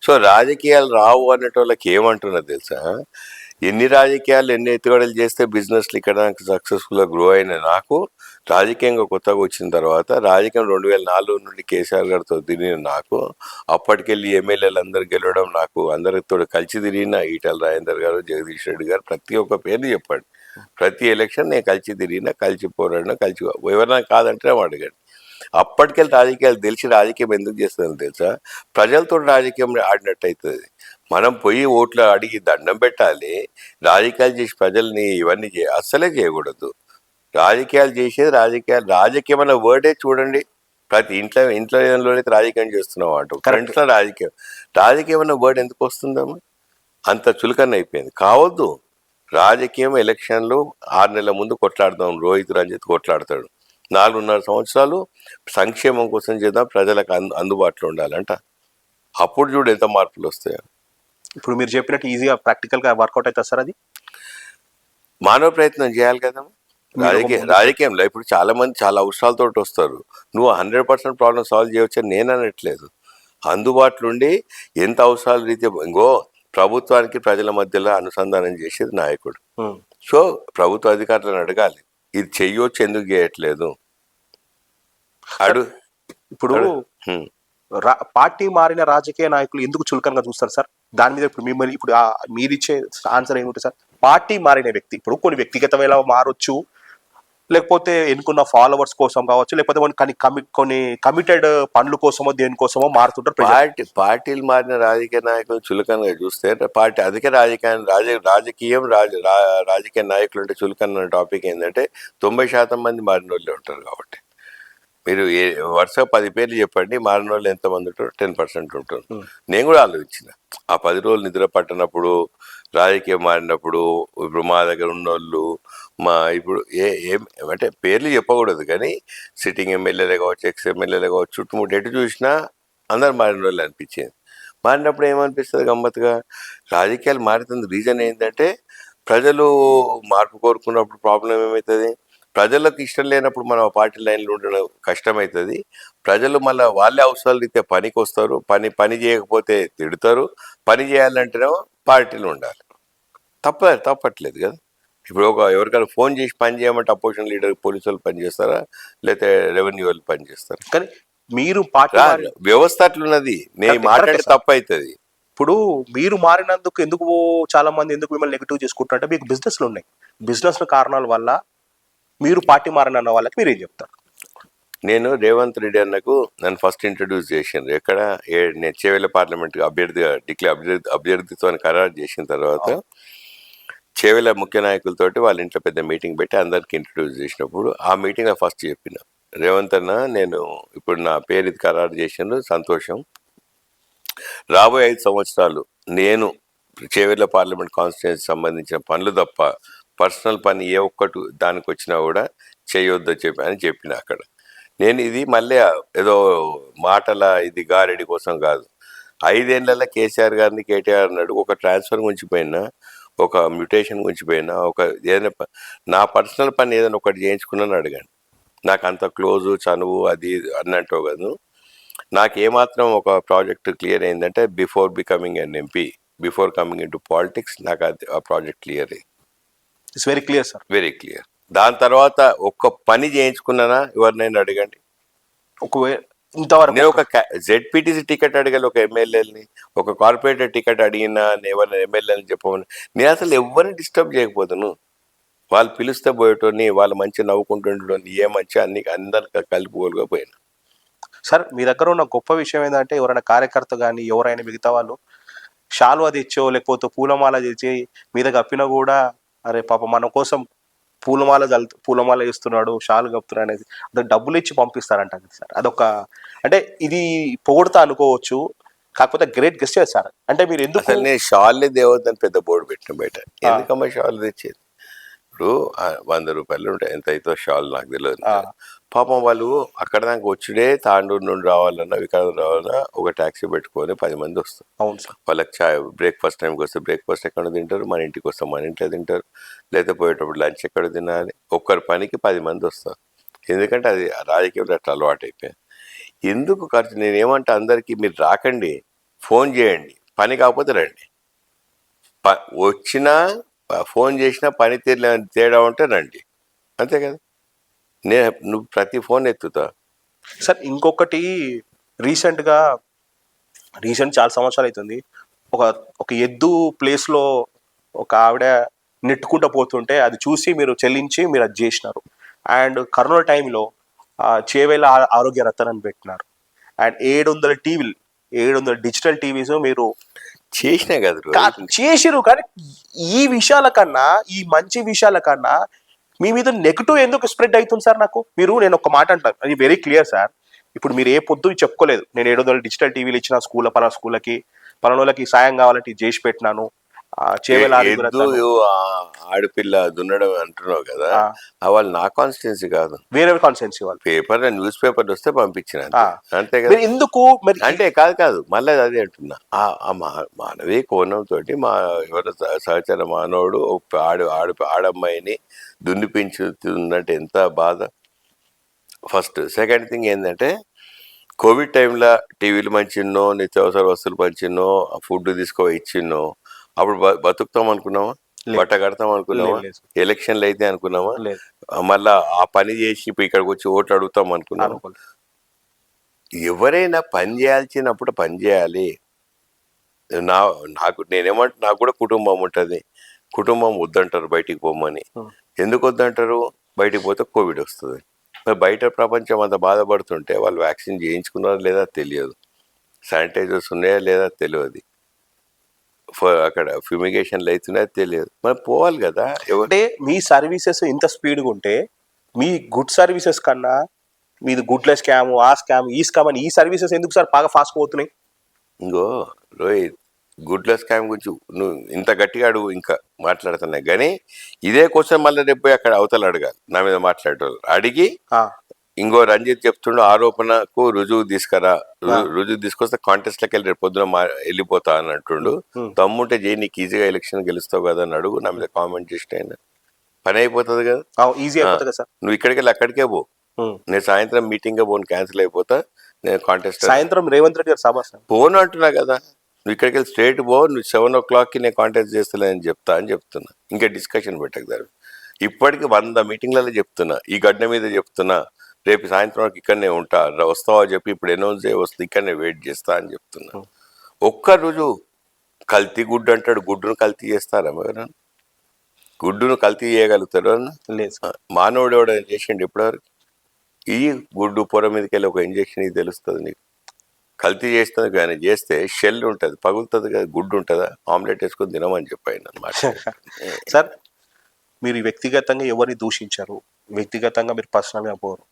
సో రాజకీయాలు రావు అనేటోళ్ళకి ఏమంటున్నారు తెలుసా, ఎన్ని రాజకీయాలు ఎన్ని ఎత్తుగడలు చేస్తే బిజినెస్లు ఇక్కడ సక్సెస్ఫుల్గా గ్రో అయిన నాకు, రాజకీయంగా కొత్తగా వచ్చిన తర్వాత రాజకీయం 2004 నుండి కేసీఆర్ గారితో తిరిగిన నాకు, అప్పటికెళ్ళి ఎమ్మెల్యేలు అందరు గెలవడం, నాకు అందరితో కలిసి తిరిగిన ఈటల రాజేందర్ గారు, జగదీష్ రెడ్డి గారు, ప్రతి ఒక్క పేరు చెప్పండి. ప్రతి ఎలక్షన్ నేను కలిసి తిరిగిన, కలిసి పోరాడిన, కలిసి ఎవరైనా కాదంటే అడగండి. అప్పటికెళ్ళి రాజకీయాలు తెలిసి రాజకీయం ఎందుకు చేస్తుందని తెలుసా, ప్రజలతో రాజకీయం ఆడినట్టు అవుతుంది. మనం పోయి ఓట్లు అడిగి దండం పెట్టాలి. రాజకీయాలు చేసి ప్రజల్ని ఇవన్నీ అస్సలే చేయకూడదు. రాజకీయాలు చేసేది రాజకీయం అన్న వర్డే చూడండి. ప్రతి ఇంట్లోనైతే రాజకీయం చేస్తున్నాం అంటూ ఫ్రెండ్స్లో రాజకీయం అన్న వర్డ్ ఎందుకు వస్తుందమ్మా? అంత చులకన అయిపోయింది. కావద్దు. రాజకీయం ఎలక్షన్లు 6 నెలల ముందు కొట్లాడదాం. రోహిత్ రంజిత్ కొట్లాడతాడు. 4.5 సంవత్సరాలు సంక్షేమం కోసం చేద్దాం, ప్రజలకు అందుబాటులో ఉండాలంట. అప్పుడు చూడు ఎంత మార్పులు వస్తాయో. ఇప్పుడు మీరు చెప్పినట్టు ఈజీగా ప్రాక్టికల్ గా వర్కౌట్ అవుతుంది సార్. అది మానవ ప్రయత్నం చేయాలి కదా. రాజకీయంలో ఇప్పుడు చాలా మంది చాలా అవసరాలతో వస్తారు. నువ్వు 100% ప్రాబ్లం సాల్వ్ చేయవచ్చని నేను అనట్లేదు. అందుబాటులో ఉండి ఎంత అవసరాల రీతి ప్రభుత్వానికి ప్రజల మధ్యలో అనుసంధానం చేసేది నాయకుడు. సో ప్రభుత్వ అధికారులను అడగాలి, ఇది చెయ్యొచ్చు, ఎందుకు చేయట్లేదు ఇప్పుడు పార్టీ మారిన రాజకీయ నాయకులు ఎందుకు చులకనగా చూస్తారు సార్? దాని మీద ఇప్పుడు మిమ్మల్ని ఇప్పుడు మీరిచ్చే ఆన్సర్ ఏమిటి సార్? పార్టీ మారిన వ్యక్తి ఇప్పుడు కొన్ని వ్యక్తిగతమైన మారొచ్చు, లేకపోతే ఎన్నుకున్న ఫాలోవర్స్ కోసం కావచ్చు, లేకపోతే కొన్ని కమిటెడ్ పనుల కోసమో దేనికోసమో మారుతుంటారు. పార్టీలు మారిన రాజకీయ నాయకులు చులకనగా చూస్తే పార్టీ అధిక రాజకీయ నాయకులు అంటే చులకన టాపిక్ ఏంటంటే 90% మంది మారిన వాళ్ళే ఉంటారు. కాబట్టి మీరు వరుస 10 పేర్లు చెప్పండి, మారిన వాళ్ళు ఎంతమంది ఉంటారు? 10% ఉంటారు. నేను కూడా ఆలోచించిన, ఆ 10 రోజులు నిద్ర పట్టినప్పుడు, రాజకీయం మారినప్పుడు, ఇప్పుడు మా దగ్గర ఉన్నోళ్ళు ఇప్పుడు అంటే పేర్లు చెప్పకూడదు కానీ సిట్టింగ్ ఎమ్మెల్యేలే కావచ్చు, ఎక్స్ ఎమ్మెల్యేలే కావచ్చు, చుట్టుముట్టు ఎటు చూసినా అందరు మారిన వాళ్ళు అనిపించింది. మారినప్పుడు ఏమనిపిస్తుంది గమ్మత్తుగా, రాజకీయాలు మారుతుంది రీజన్ ఏంటంటే ప్రజలు మార్పు కోరుకున్నప్పుడు ప్రాబ్లం ఏమవుతుంది, ప్రజలకు ఇష్టం లేనప్పుడు మనం ఆ పార్టీ లైన్లో ఉండడం కష్టమవుతుంది. ప్రజలు మళ్ళీ వాళ్ళే అవసరాలు రీత్యా పనికి వస్తారు, పని చేయకపోతే తిడతారు, పని చేయాలంటేనేమో పార్టీలు ఉండాలి. తప్పట్లేదు కదా. ఇప్పుడు ఎవరికైనా ఫోన్ చేసి పని చేయమంటే అపోజిషన్ లీడర్ పోలీసు వాళ్ళు పనిచేస్తారా, లేకపోతే రెవెన్యూ వాళ్ళు పనిచేస్తారా? కానీ మీరు పార్టీ వ్యవస్థ అట్లున్నది. నేను మాట్లాడే తప్పు అవుతుంది. ఇప్పుడు మీరు మారినందుకు ఎందుకు చాలా మంది ఎందుకు మిమ్మల్ని నెగిటివ్ చేసుకుంటారంటే మీకు బిజినెస్లు ఉన్నాయి. బిజినెస్ కారణాల వల్ల మీరు పార్టీ మారినన్న వాళ్ళకి మీరు ఏం చెప్తారు? నేను రేవంత్ రెడ్డి అన్నకు నన్ను ఫస్ట్ ఇంట్రడ్యూస్ చేసిండ్రు ఎక్కడ నేను చేవెళ్ళ పార్లమెంట్ అభ్యర్థిగా అభ్యర్థితో ఖరారు చేసిన తర్వాత చేవెళ్ళ ముఖ్య నాయకులతోటి వాళ్ళ ఇంట్లో పెద్ద మీటింగ్ పెట్టి అందరికి ఇంట్రడ్యూస్ చేసినప్పుడు ఆ మీటింగ్లో ఫస్ట్ చెప్పిన, రేవంత్ అన్న నేను ఇప్పుడు నా పేరు ఇది ఖరారు చేసిండ్రు, సంతోషం. రాబోయే 5 సంవత్సరాలు నేను చేవెళ్ళ పార్లమెంట్ కాన్స్టిట్యున్సీ సంబంధించిన పనులు తప్ప పర్సనల్ పని ఏ ఒక్కటి దానికి వచ్చినా కూడా చేయొద్దు అని చెప్పిన అక్కడ. నేను ఇది మళ్ళీ ఏదో మాటల ఇది గారెడి కోసం కాదు. 5 ఏళ్లలో కేసీఆర్ గారిని కేటీఆర్ అన్నాడు, ఒక ట్రాన్స్ఫర్ గురించి పోయినా, ఒక మ్యూటేషన్ గురించి పోయినా, ఒక ఏదైనా నా పర్సనల్ పని ఏదైనా ఒకటి చేయించుకున్నాను అడగండి. నాకు అంత క్లోజు చనువు అది అన్నట్టు కాదు. నాకు ఏమాత్రం ఒక ప్రాజెక్ట్ క్లియర్ అయిందంటే before becoming N MP, before coming in to politics నాకు అది ఆ ప్రాజెక్ట్ క్లియర్ అయింది. It's very clear sir. Very clear. దాని తర్వాత ఒక్క పని చేయించుకున్నానా ఎవరినైనా అడగండి. ఒకవేళ ఇంతవరకు నేను ఒక జెడ్పీటీసీ టికెట్ అడగాలి, ఒక ఎమ్మెల్యేని, ఒక కార్పొరేటర్ టికెట్ అడిగినా ఎవరిని ఎమ్మెల్యేని చెప్పమని నేను అసలు ఎవరిని డిస్టర్బ్ చేయకపోతాను. వాళ్ళు పిలిస్తే పోయేటోని, వాళ్ళు మంచిగా నవ్వుకుంటుండేటోని, ఏ మంచి అందరికి కలుపుకోలుగా పోయినా. సార్ మీ దగ్గర ఉన్న గొప్ప విషయం ఏంటంటే ఎవరైనా కార్యకర్త కానీ ఎవరైనా మిగతా వాళ్ళు షాల్వా తెచ్చో లేకపోతే పూలమాల తెచ్చి మీద కప్పినా కూడా అరే పాప మన కోసం పూలమాల వేస్తున్నాడు, షాలు కప్పుతున్నాడు అనేది అదే డబ్బులు ఇచ్చి పంపిస్తారంట సార్. అదొక అంటే ఇది పొగడతా అనుకోవచ్చు, కాకపోతే గ్రేట్ గెస్ట్ సార్. అంటే మీరు ఎందుకు అసలు నేను షాల్లే దేవద్దని పెద్ద బోర్డు పెట్టిన బయట. ఎందుకమ్మా షాల్ తెచ్చేది? ఇప్పుడు 100 రూపాయలు ఉంటాయి, ఎంత అయితే షాల్ నాకు తెలియదు. పాపం వాళ్ళు అక్కడ దాకా వచ్చుడే తాండూరు నుండి రావాలన్నా వికారాబాద్ రావాలన్నా ఒక ట్యాక్సీ పెట్టుకొని 10 మంది వస్తారు. అవును సార్. వాళ్ళకి చాయ్ బ్రేక్ఫాస్ట్ టైంకి వస్తే బ్రేక్ఫాస్ట్ ఎక్కడ తింటారు, మన ఇంటికి వస్తే మన ఇంట్లో తింటారు, లేదా పోయేటప్పుడు లంచ్ ఎక్కడ తినాలి. ఒక్కరి పనికి 10 మంది వస్తారు. ఎందుకంటే అది రాజకీయంలో అట్లా అలవాటు అయిపోయింది. ఎందుకు ఖర్చు? నేనేమంటే అందరికీ మీరు రాకండి, ఫోన్ చేయండి, పని కాకపోతే రండి. వచ్చినా ఫోన్ చేసినా పని తేడా ఉంటే రండి, అంతే కదా. నువ్వు ప్రతి ఫోన్ ఎత్తుతా సార్. ఇంకొకటి రీసెంట్ చాలా సంవత్సరాలు అవుతుంది, ఒక ఎద్దు ప్లేస్లో ఒక ఆవిడ నెట్టుకుంటూ పోతుంటే అది చూసి మీరు చెల్లించి మీరు అది చేసినారు. అండ్ కరోనా టైంలో చేవేళ్ళ ఆరోగ్య రత్నాన్ని పెట్టినారు. అండ్ 700 డిజిటల్ టీవీస్ మీరు చేసినా కదా చేసిరు. కానీ ఈ విషయాల కన్నా, ఈ మంచి విషయాల కన్నా మీ మీద నెగిటివ్ ఎందుకు స్ప్రెడ్ అవుతుంది సార్? నేను ఒక మాట అంటాను, అది వెరీ క్లియర్ సార్. ఇప్పుడు మీరు ఏ పొద్దు చెప్పుకోలేదు నేను 700 డిజిటల్ టీవీలు ఇచ్చిన స్కూళ్ళకి పలానోళ్ళకి సాయం కావాలంటే చేసి పెట్టినాను. ఆడపిల్ల దున్నడం అంటున్నావు కదా, వాళ్ళు నా కాన్స్టిట్యున్సీ కాదు, వేరే కాన్స్టిట్యున్సీ వాళ్ళు. పేపర్ న్యూస్ పేపర్ వస్తే పంపించిన అంతే కదా. ఎందుకు అంటే కాదు మళ్ళీ అదే అంటున్నా, మానవీ కోణంతో మా ఎవరు సహచర మానవుడు ఆడమ్మాయిని దున్నిపించుతుందంటే ఎంత బాధ. ఫస్ట్. సెకండ్ థింగ్ ఏంటంటే కోవిడ్ టైంలో టీవీలు మంచిన్నో, నిత్యావసర వస్తువులు పంచిన్నో, ఫుడ్ ఇచ్చిన్నో, అప్పుడు బతుకుతాం అనుకున్నావా? బట్ట కడతాం అనుకున్నావా? ఎలక్షన్లు అయితే అనుకున్నావా? మళ్ళా ఆ పని చేసి ఇప్పుడు ఇక్కడికి వచ్చి ఓట్లు అడుగుతాం అనుకున్నావా? ఎవరైనా పని చేయాల్సినప్పుడు పని చేయాలి. నాకు కూడా కుటుంబం ఉంటుంది. కుటుంబం వద్దంటారు బయటికి పోమని. ఎందుకు వద్దంటారు? బయటికి పోతే కోవిడ్ వస్తుంది. మరి బయట ప్రపంచం అంత బాధపడుతుంటే వాళ్ళు వ్యాక్సిన్ చేయించుకున్నారా లేదా తెలియదు, శానిటైజర్స్ ఉన్నాయా లేదా తెలియదు, అక్కడ ఫ్యూమిగేషన్లు అవుతున్నాయో తెలియదు. మరి పోవాలి కదా. అంటే మీ సర్వీసెస్ ఇంత స్పీడ్గా ఉంటే మీ గుడ్ సర్వీసెస్ కన్నా మీది గుడ్ల స్కామ్, ఆ స్కామ్, ఈ స్కామ్ అని ఈ సర్వీసెస్ ఎందుకు సార్ బాగా ఫాస్ట్ పోతున్నాయి? ఇంకో రోహిత్, గుడ్ల స్కామ్ గురించి నువ్వు ఇంత గట్టిగా అడుగు ఇంకా మాట్లాడుతున్నాయి. కానీ ఇదే క్వశ్చన్ మళ్ళీ రేపు అక్కడ అవతల అడగాలి, నా మీద మాట్లాడేవాళ్ళు అడిగి. ఇంకో రంజిత్ చెప్తుండు ఆరోపణకు రుజువు తీసుకురా, రుజువు తీసుకొస్తే కాంటెస్ట్లోకి వెళ్ళి రేపు పొద్దున వెళ్ళిపోతా అని అంటుండు. తమ్ముంటే చేయి, నీకు ఈజీగా ఎలక్షన్ గెలుస్తావు కదా అని అడుగు, నా మీద కామెంట్ చేస్తే అయినా పని అయిపోతుంది కదా, ఈజీ అయిపోతుంది కదా. నువ్వు ఇక్కడికి వెళ్ళి అక్కడికే పో, నేను సాయంత్రం మీటింగ్ పోను, క్యాన్సిల్ అయిపోతా, నేను కాంటెస్ట్ సాయంత్రం రేవంత్ రెడ్డి గారు సభ పోను అంటున్నా కదా. నువ్వు ఇక్కడికి వెళ్ళి స్ట్రేట్ పో, నువ్వు 7 o'clockకి నేను కాంటాక్ట్ చేస్తలేని చెప్తున్నా. ఇంకా డిస్కషన్ పెట్టకు దాన్ని. ఇప్పటికి 100 మీటింగ్లలో చెప్తున్నా, ఈ గడ్డ మీద చెప్తున్నా, రేపు సాయంత్రం వరకు ఇక్కడనే ఉంటా, వస్తావా చెప్పి ఇప్పుడు అనౌన్స్ చేయ వస్తుంది, ఇక్కడనే వెయిట్ చేస్తా అని చెప్తున్నా. ఒక్క రుజువు కల్తీ గుడ్డు అంటాడు. గుడ్డును కల్తీ చేస్తారా ఎవరైనా? గుడ్డును కల్తీ చేయగలుగుతారు ఎవరన్నా? లేదు సార్. మానవుడు ఎవడైనా చేసిండు ఇప్పటివరకు? ఈ గుడ్డు పొర మీదకి వెళ్ళి ఒక ఇంజక్షన్ ఇది తెలుస్తుంది నీకు. కల్తీ చేస్తుంది కానీ చేస్తే షెల్ ఉంటుంది, పగులుతుంది కదా, గుడ్డు ఉంటుందా? ఆమ్లెట్ వేసుకొని తినమని చెప్పాను అనమాట. సార్, మీరు వ్యక్తిగతంగా ఎవరిని దూషించారు, వ్యక్తిగతంగా మీరు పర్సనల్గా పోరు.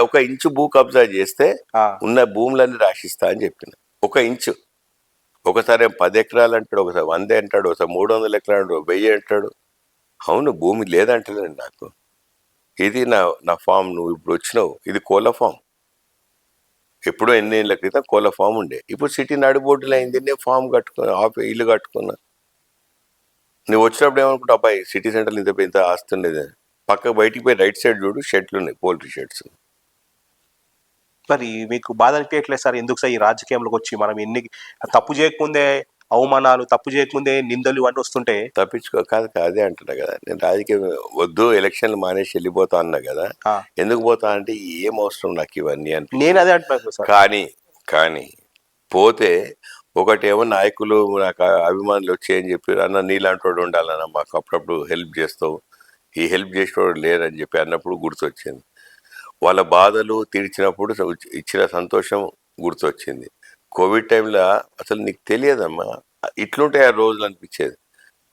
ఒక ఇంచు భూ కబ్జా చేస్తే ఆ, ఉన్న భూములన్నీ రాసిస్తా అని చెప్పిన. ఒక ఇంచు. ఒకసారి 10 ఎకరాలు అంటాడు, ఒకసారి 100 అంటాడు, ఒకసారి 300 ఎకరాలు అంటాడు, 1000 అంటాడు. అవును, భూమి లేదంటలేదు నాకు. ఇది నా ఫామ్. నువ్వు ఇప్పుడు వచ్చినావు, ఇది కోళ్ళ ఫామ్. ఎప్పుడో ఎన్నేళ్ళ క్రితం కోళ్ళ ఫామ్ ఉండే. ఇప్పుడు సిటీ నడిబొడ్డులో అయింది. నేను ఫామ్ కట్టుకున్నా, ఇల్లు కట్టుకున్నా. నువ్వు వచ్చినప్పుడు ఏమనుకుంటా, అబ్బాయి సిటీ సెంటర్లో ఇంత పెద్ద ఆస్తి ఉండేది. పక్క బయటికి పోయి రైట్ సైడ్ చూడు, షెడ్లు ఉన్నాయి, పోల్ట్రీ షెడ్స్. మరి మీకు బాధ అనిపించట్లేదు సార్? ఎందుకు సార్ ఈ రాజకీయంలోకి వచ్చి మనం ఎన్ని తప్పు చేయకముందే అవమానాలు, తప్పు చేయకముందే నిందలు ఇవన్నీ వస్తుంటే? తప్పించుకో కాదు, అదే అంటున్నా కదా, నేను రాజకీయం వద్దు, ఎలక్షన్లు మానేసి వెళ్ళిపోతా అన్నా కదా. ఆ, ఎందుకు పోతా అంటే ఏం అవసరం నాకు ఇవన్నీ అని. నేను అదే అంటున్నాను సార్. కానీ పోతే ఒకటేమో నాయకులు నాకు అభిమానులు వచ్చి ఏం చెప్పారు, అన్న నీలాంటి వాడు ఉండాలన్న, మాకు అప్పుడప్పుడు హెల్ప్ చేస్తావు, ఈ హెల్ప్ చేసేవాడు లేరని చెప్పి అన్నప్పుడు గుర్తొచ్చింది. వాళ్ళ బాధలు తీర్చినప్పుడు ఇచ్చిన సంతోషం గుర్తొచ్చింది. కోవిడ్ టైంలో అసలు నీకు తెలియదమ్మా, ఇట్లుంటాయి ఆ రోజులు అనిపించేది.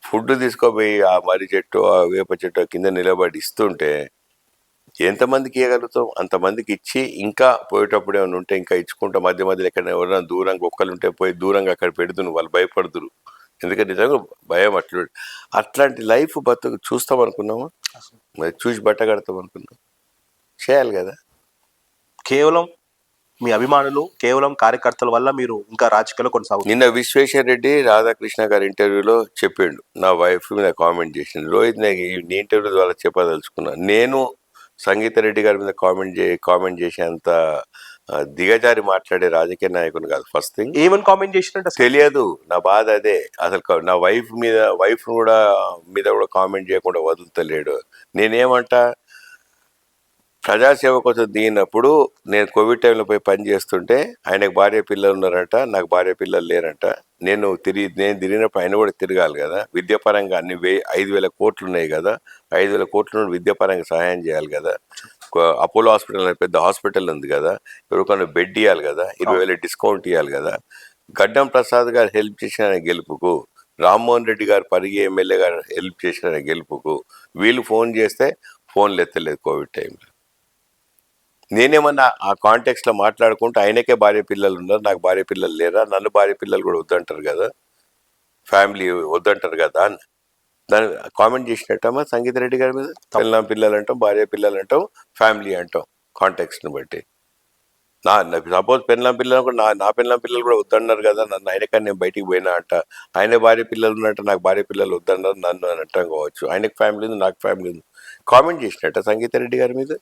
ఫుడ్ తీసుకోపోయి ఆ మర్రి చెట్టు, ఆ వేప చెట్టు కింద నిలబడి ఇస్తుంటే ఎంతమందికి ఇవ్వగలుగుతాం? అంతమందికి ఇచ్చి ఇంకా పోయేటప్పుడు ఏమైనా ఉంటే ఇంకా ఇచ్చుకుంటా, మధ్య మధ్యలో ఎక్కడ ఎవరైనా దూరంగా ఒక్కరు ఉంటే పోయి దూరంగా అక్కడ పెడుతున్నారు, వాళ్ళు భయపడుతురు. ఎందుకంటే నిజంగా భయం అట్లాంటి లైఫ్ బతుకు చూస్తాం అనుకున్నామా? మరి చూసి బట్ట కడతాం అనుకున్నాం? చేయాలి కదా. కేవలం మీ అభిమానులు, కేవలం కార్యకర్తల వల్ల మీరు ఇంకా రాజకీయాల్లో కొనసాగుతుంది. నిన్న విశ్వేశ్వర రెడ్డి రాధాకృష్ణ గారి ఇంటర్వ్యూలో చెప్పిండు, నా వైఫ్ మీద కామెంట్ చేసిండు. రోహిత్, నాకు నీ ఇంటర్వ్యూ ద్వారా చెప్పదలుచుకున్నా, నేను సంగీత రెడ్డి గారి మీద కామెంట్ చేసేంత దిగజారి మాట్లాడే రాజకీయ నాయకుని కాదు. ఫస్ట్ థింగ్, ఏమని కామెంట్ చేసినట్టు తెలియదు. నా బాధ అదే. అసలు నా వైఫ్ కూడా కామెంట్ చేయకుండా వదులుతలేడు. నేనేమంటా, ప్రజాసేవ కోసం దిగినప్పుడు నేను కోవిడ్ టైంలో పోయి పని చేస్తుంటే ఆయనకు భార్య పిల్లలు ఉన్నారంట, నాకు భార్య పిల్లలు లేరంట. నేను తిరిగినప్పుడు ఆయన కూడా తిరగాలి కదా. విద్యాపరంగా అన్ని 5,000 కోట్లు ఉన్నాయి కదా, 5,000 కోట్ల నుండి విద్యాపరంగా సహాయం చేయాలి కదా. అపోలో హాస్పిటల్ అనే పెద్ద హాస్పిటల్ ఉంది కదా, ఎవరికైనా బెడ్ ఇవ్వాలి కదా, 20,000 డిస్కౌంట్ ఇవ్వాలి కదా. గడ్డం ప్రసాద్ గారు హెల్ప్ చేసిన గెలుపుకు, రామ్మోహన్ రెడ్డి గారు పరిగి ఎమ్మెల్యే గారు హెల్ప్ చేసిన గెలుపుకు, వీళ్ళు ఫోన్ చేస్తే ఫోన్లు ఎత్తలేదు కోవిడ్ టైంలో. నేనేమన్నా ఆ కాంటెక్స్లో మాట్లాడుకుంటూ ఆయనకే భార్య పిల్లలు ఉన్నారు, నాకు భార్య పిల్లలు లేరా, నన్ను భార్య పిల్లలు కూడా వద్దంటారు కదా, ఫ్యామిలీ వద్దంటారు కదా అని దాన్ని కామెంట్ చేసినట్టమ్మా సంగీత రెడ్డి గారి మీద. పిల్లలు అంటాం, భార్య పిల్లలు అంటాం, ఫ్యామిలీ అంటాం కాంటెక్స్ని బట్టి. సపోజ్ పిల్లలు కూడా నా పిల్లలు కూడా వద్దన్నారు కదా నన్ను, ఆయనకని నేను బయటికి పోయినా అంట. ఆయన భార్య పిల్లలు ఉన్నట్టు నాకు భార్య పిల్లలు వద్దన్నారు నన్ను అని అంటాం కావచ్చు. ఆయనకు ఫ్యామిలీ ఉంది, నాకు ఫ్యామిలీ ఉంది. కామెంట్ చేసినట్ట సంగీత రెడ్డి గారి మీద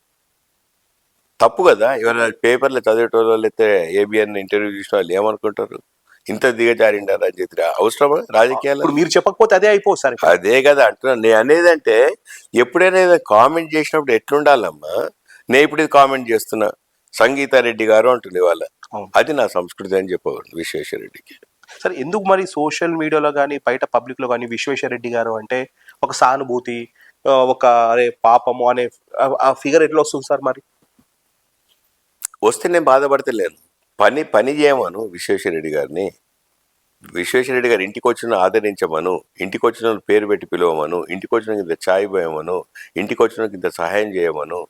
తప్పు కదా. ఎవరైనా పేపర్లో చదివేటోళ్ళు అయితే ఏబిఎన్ ఇంటర్వ్యూ చూసిన వాళ్ళు ఏమనుకుంటారు, ఇంత దిగజారిండారు అని చెప్పి. అవసరమా రాజకీయాలు? మీరు చెప్పకపోతే అదే అయిపోదు సార్. అదే కదా అంటున్నాను. నేను అనేదంటే ఎప్పుడైనా కామెంట్ చేసినప్పుడు ఎట్లుండాలమ్మా. నేను ఇప్పుడు ఇది కామెంట్ చేస్తున్నా, సంగీతారెడ్డి గారు అంటుంది వాళ్ళ, అది నా సంస్కృతి అని చెప్పవద్దు విశ్వేశ్వర రెడ్డికి. సరే, ఎందుకు మరి సోషల్ మీడియాలో కానీ బయట పబ్లిక్ లో కానీ విశ్వేశ్వర రెడ్డి గారు అంటే ఒక సానుభూతి, ఒక అరే పాపము అనే ఆ ఫిగర్ ఎట్లా వస్తుంది సార్? మరి వస్తే నేను బాధపడతలేను. పని చేయమను విశ్వేశ్వర రెడ్డి గారిని. విశ్వేశ్వర రెడ్డి గారు ఇంటికి వచ్చిన ఆదరించమను, ఇంటికి వచ్చిన పేరు పెట్టి పిలవమను, ఇంటికి వచ్చిన ఇంత ఛాయ్ పోయమను, ఇంటికి వచ్చిన ఇంత సహాయం చేయమను.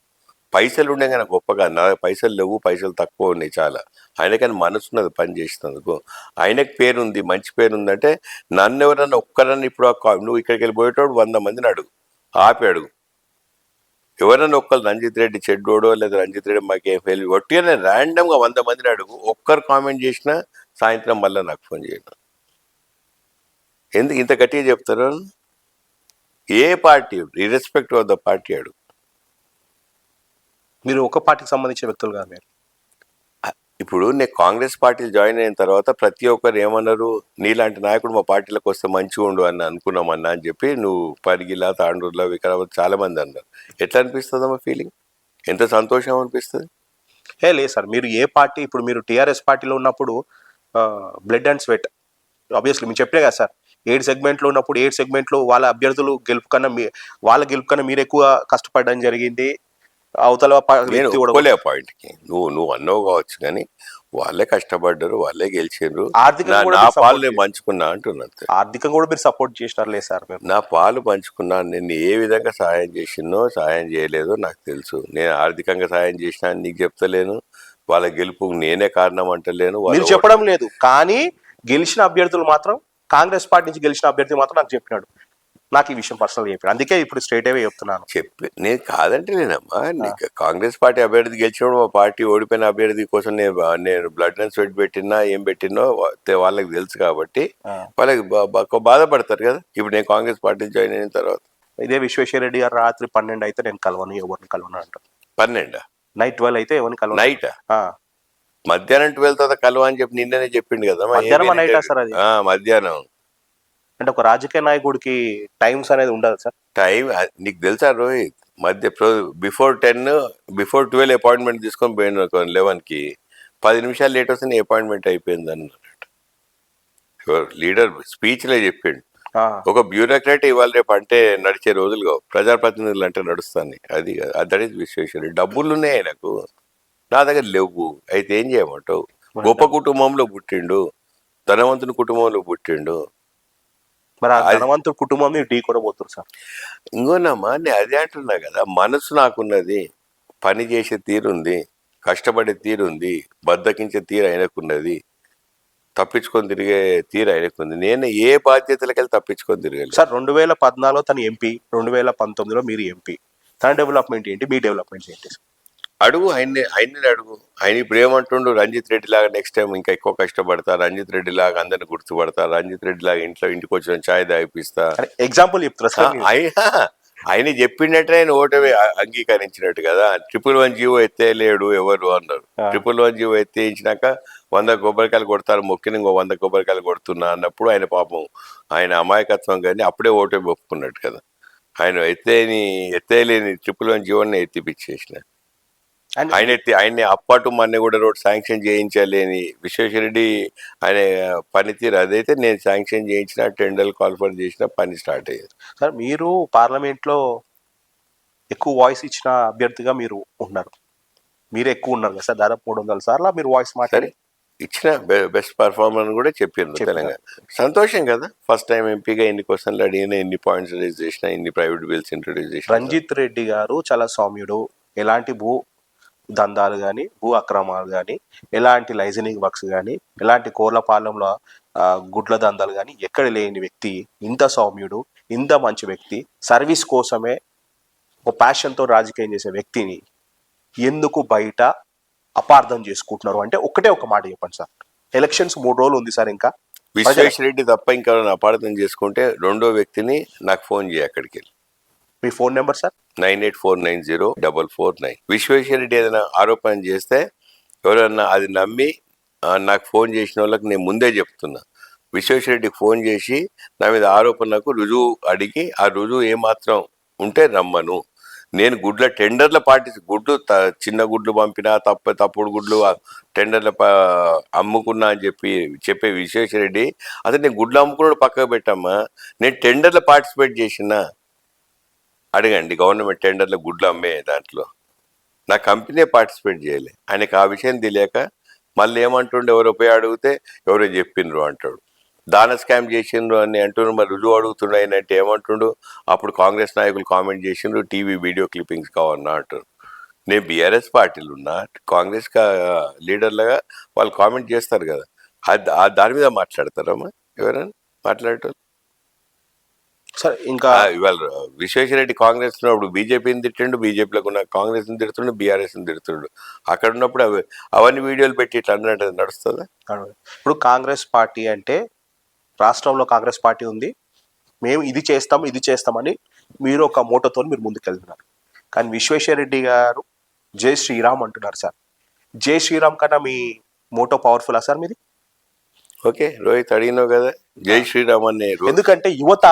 పైసలు ఉండే కానీ గొప్పగా, నా పైసలు లేవు, పైసలు తక్కువ ఉన్నాయి చాలా. ఆయనకని మనసున్నది పని చేసినందుకు. ఆయనకు పేరుంది, మంచి పేరుంది అంటే నన్ను ఎవరన్నా ఒక్కరన్నా ఇప్పుడు నువ్వు ఇక్కడికి వెళ్ళి పోయేటోడు 100 మందిని అడుగు, ఆపి అడుగు. ఎవరన్నా ఒక్కరు రంజిత్ రెడ్డి చెడ్డోడో లేదా రంజిత్ రెడ్డి మాకేం ఫెయిల్ ఒట్టిగానే ర్యాండమ్గా 100 మందిని అడుగు, ఒక్కరు కామెంట్ చేసినా సాయంత్రం మళ్ళీ నాకు ఫోన్ చేయను. ఎందుకు ఇంత గట్టిగా చెప్తారు? ఏ party, irrespective of the party అడుగు. మీరు ఒక పార్టీకి సంబంధించిన వ్యక్తులు కాదు మీరు. ఇప్పుడు నేను కాంగ్రెస్ పార్టీలు జాయిన్ అయిన తర్వాత ప్రతి ఒక్కరు ఏమన్నారు, నీలాంటి నాయకుడు మా పార్టీలకు వస్తే మంచిగా ఉండు అని అనుకున్నామన్నా అని చెప్పి, నువ్వు పరిగిలా, తాండూరులో, వికారాబాద్ చాలా మంది అన్నారు. ఎట్లా అనిపిస్తుందమ్మా ఫీలింగ్? ఎంత సంతోషం అనిపిస్తుంది? లేదు సార్, మీరు ఏ పార్టీ, ఇప్పుడు మీరు టీఆర్ఎస్ పార్టీలో ఉన్నప్పుడు బ్లడ్ అండ్ స్వెట్ ఆబ్వియస్లీ మీరు చెప్పే కదా సార్ 7 సెగ్మెంట్లో ఉన్నప్పుడు 7 సెగ్మెంట్లో వాళ్ళ అభ్యర్థులు గెలుపు కన్నా వాళ్ళ గెలుపు కన్నా మీరు ఎక్కువ కష్టపడడం జరిగింది. అవతల నేను వ్యక్తి కూడా ఒప్పుకోలే ఆ పాయింట్కి. నువ్వు అన్నావు కావచ్చు కానీ వాళ్ళే కష్టపడ్డారు, వాళ్ళే గెలిచారు. ఆర్థికంగా కూడా నా మీరు పాలు సపోర్ట్ నేను పంచుకున్నా అంటున్నా అంతే. ఆర్థికంగా కూడా మీరు సపోర్ట్ చేసినారులే సార్ మేము. నా పాలు పంచుకున్నాను. నేను ఏ విధంగా సహాయం చేసినో సహాయం చేయలేదో నాకు తెలుసు. నేను ఆర్థికంగా సహాయం చేసినా అని నీకు చెప్తలేను. వాళ్ళ గెలుపుకు నేనే కారణం అంటలేను. మీరు చెప్పడం లేదు కానీ గెలిచిన అభ్యర్థులు మాత్రం కాంగ్రెస్ పార్టీ నుంచి గెలిచిన అభ్యర్థి మాత్రం నాకు చెప్పినాడు. నాకు ఈ విషయం పర్సనల్ చెప్పాడు. అందుకే ఇప్పుడు స్ట్రైట్ అవే చెప్తున్నాను. చెప్పి నేను కాదంటే నేనమ్మా నీకు కాంగ్రెస్ పార్టీ అభ్యర్థి గెలిచినప్పుడు మా పార్టీ ఓడిపోయిన అభ్యర్థి కోసం నేను బ్లడ్ అండ్ స్వెట్ పెట్టినా ఏం పెట్టినో వాళ్ళకి తెలుసు కాబట్టి వాళ్ళకి బాధపడతారు కదా. ఇప్పుడు నేను కాంగ్రెస్ పార్టీ జాయిన్ అయిన తర్వాత ఇదే విశ్వేశ్వరరెడ్డి గారు రాత్రి 12 అయితే నేను కలవను, ఎవరిని కలవను అంటారు. 12 నైట్ 12 అయితే ఎవరిని కలవను. నైట్ మధ్యాహ్నం 12 తర్వాత కలవ అని చెప్పి నిన్ననే చెప్పిండు కదా. మధ్యాహ్నం నైటా సార్ అది? మధ్యాహ్నం. అంటే ఒక రాజకీయ నాయకుడికి టైమ్స్ అనేది ఉండదు సార్. టైం నీకు తెలుసా రోహిత్? బిఫోర్ 12 అపాయింట్మెంట్ తీసుకొని పోయిన 11కి 10 నిమిషాలు లేట్ వస్తే నీ అపాయింట్మెంట్ అయిపోయింది అన్నట్టు. లీడర్ స్పీచ్లే చెప్పిండు. ఒక బ్యూరోక్రాట్ ఇవాళ రేపు అంటే నడిచే రోజులుగా ప్రజాప్రతినిధులు అంటే నడుస్తాను. అది దట్ ఈస్ విశ్వేశ్వర. డబ్బులు ఉన్నాయి ఆయనకు, నా దగ్గర లేవు. అయితే ఏం చేయమంటావు? గొప్ప కుటుంబంలో పుట్టిండు, ధనవంతుని కుటుంబంలో పుట్టిండు. మరి ఆ ధనవంతుడి కుటుంబం ఢీ కూడా పోతుంది సార్. ఇంకోనమ్మా నేను అదే అంటున్నా కదా, మనసు నాకున్నది, పని చేసే తీరుంది, కష్టపడే తీరుంది, బద్దకించే తీరు ఆయనకున్నది, తప్పించుకొని తిరిగే తీరు ఆయనకుంది. నేను ఏ బాధ్యతలకి వెళ్ళి తప్పించుకొని తిరగలేదు సార్. 2014లో తను ఎంపీ, 2019లో మీరు ఎంపీ. తన డెవలప్మెంట్ ఏంటి, మీ డెవలప్మెంట్ ఏంటి? అడుగు ఆయన్ని అడుగు. ఆయన ఇప్పుడు ఏమంటుండు, రంజిత్ రెడ్డి లాగా నెక్స్ట్ టైం ఇంకా ఎక్కువ కష్టపడతా, రంజిత్ రెడ్డి లాగా అందరిని గుర్తుపడతా, రంజిత్ రెడ్డి లాగా ఇంటికి వచ్చిన ఛాయ్ దాయిపిస్తా. ఎగ్జాంపుల్ చెప్తారా సార్? ఆయన చెప్పిండట్టే ఆయన ఓటమి అంగీకరించినట్టు కదా. 111 జీవో ఎత్తేయలేడు ఎవరు అన్నారు. 111 జీవో ఎత్తేయించినాక 100 కొబ్బరికాయలు కొడతారు, మొక్కిన ఇంకో 100 కొబ్బరికాయలు కొడుతున్నా అన్నప్పుడు ఆయన పాపం ఆయన అమాయకత్వం కానీ అప్పుడే ఓటమి ఒప్పుకున్నట్టు కదా. ఆయన ఎత్తేయలేని 111 జీవోని ఎత్తిపిచ్చేసిన ఆయన్ని అప్పటు మన్ని కూడా రోడ్ శాంక్షన్ చేయించాలి అని విశ్వేశ్వరరెడ్డి ఆయన పనితీరు అదైతే నేను శాంక్షన్ చేయించిన, టెండర్ కాల్ఫర్ చేసిన, పని స్టార్ట్ అయ్యేది. సార్ మీరు పార్లమెంట్లో ఎక్కువ వాయిస్ ఇచ్చిన అభ్యర్థిగా మీరు ఉన్నారు. మీరే ఎక్కువ ఉన్నారు కదా సార్, దాదాపు 300 సార్లు మీరు వాయిస్ మాట్లాడి ఇచ్చిన బెస్ట్ పర్ఫార్మర్ కూడా చెప్పిండ్రు తెలంగాణ. సంతోషం కదా. ఫస్ట్ టైం ఎంపీగా ఎన్ని క్వశ్చన్లు అడిగినా, ఎన్ని పాయింట్స్ రైజ్ చేసినా, ఎన్ని ప్రైవేట్ బిల్స్ ఇంట్రొడ్యూస్ చేసిన. రంజిత్ రెడ్డి గారు చాలా సౌమ్యుడు. ఎలాంటి భూ దందాలు కానీ, భూ అక్రమాలు కానీ, ఎలాంటి లైజనింగ్ వర్క్స్ కానీ, ఎలాంటి కోర్లపాలెంలో గుడ్ల దందాలు కానీ ఎక్కడ లేని వ్యక్తి. ఇంత సౌమ్యుడు, ఇంత మంచి వ్యక్తి, సర్వీస్ కోసమే ఒక ప్యాషన్తో రాజకీయం చేసే వ్యక్తిని ఎందుకు బయట అపార్థం చేసుకుంటున్నారు అంటే ఒకటే ఒక మాట చెప్పండి సార్. ఎలక్షన్స్ 3 రోజులు ఉంది సార్. ఇంకా విశ్వేశ్వరరెడ్డి తప్ప ఇంకా అపార్థం చేసుకుంటే రెండో వ్యక్తిని నాకు ఫోన్ చేయి అక్కడికి వెళ్ళి. మీ ఫోన్ నెంబర్ సార్ 98490449. విశ్వేశ్వరరెడ్డి ఏదైనా ఆరోపణ చేస్తే ఎవరన్నా అది నమ్మి నాకు ఫోన్ చేసిన వాళ్ళకి నేను ముందే చెప్తున్నా, విశ్వేశ్వరరెడ్డికి ఫోన్ చేసి నా మీద ఆరోపణకు రుజువు అడిగి ఆ రుజువు ఏమాత్రం ఉంటే రమ్మను. నేను టెండర్ల చిన్న గుడ్లు పంపినా, తప్పుడు గుడ్లు టెండర్ల అమ్ముకున్నా అని చెప్పే విశ్వేశ్వరరెడ్డి అసలు నేను గుడ్లు అమ్ముకున్నాడు పక్కకు పెట్టమ్మా, నేను టెండర్ల పార్టిసిపేట్ చేసినా అడగండి. గవర్నమెంట్ టెండర్ల గుడ్లు అమ్మే దాంట్లో నా కంపెనీ పార్టిసిపేట్ చేయలే. ఆయనకు ఆ విషయం తెలియక మళ్ళీ ఏమంటుండే, ఎవరో పోయి అడిగితే ఎవరో చెప్పిండ్రు అంటాడు. దాన స్కామ్ చేసిండ్రు అని అంటుండ్రు. మరి రుజువు అడుగుతుండ్రు ఆయన అంటే ఏమంటుండు, అప్పుడు కాంగ్రెస్ నాయకులు కామెంట్ చేసిండ్రు, టీవీ వీడియో క్లిప్పింగ్స్ కావన్నా అంటారు. నేను బీఆర్ఎస్ పార్టీలు ఉన్నా, కాంగ్రెస్ లీడర్లుగా వాళ్ళు కామెంట్ చేస్తారు కదా, దాని మీద మాట్లాడతారమ్మా ఎవరైనా మాట్లాడేటోళ్ళు. సార్ ఇంకా ఇవాళ విశ్వేశ్వరరెడ్డి కాంగ్రెస్ ఉన్నప్పుడు బీజేపీని తిట్టిండు, బీజేపీలకు ఉన్న కాంగ్రెస్ని తిడుతుండు, బీఆర్ఎస్ని తిడుతుండు. అక్కడ ఉన్నప్పుడు అవన్నీ వీడియోలు పెట్టి ఇట్లా అన్నట్టు నడుస్తుందా? ఇప్పుడు కాంగ్రెస్ పార్టీ అంటే రాష్ట్రంలో కాంగ్రెస్ పార్టీ ఉంది, మేము ఇది చేస్తామని మీరు ఒక మోటోతో మీరు ముందుకెళ్తున్నారు. కానీ విశ్వేశ్వరరెడ్డి గారు జై శ్రీరామ్ అంటున్నారు సార్. జై శ్రీరామ్ కన్నా మీ మోటో పవర్ఫుల్ సార్ మీది? ఓకే రోహిత్ అడిగినావు కదా జై శ్రీరామ్ అనే. ఎందుకంటే యువత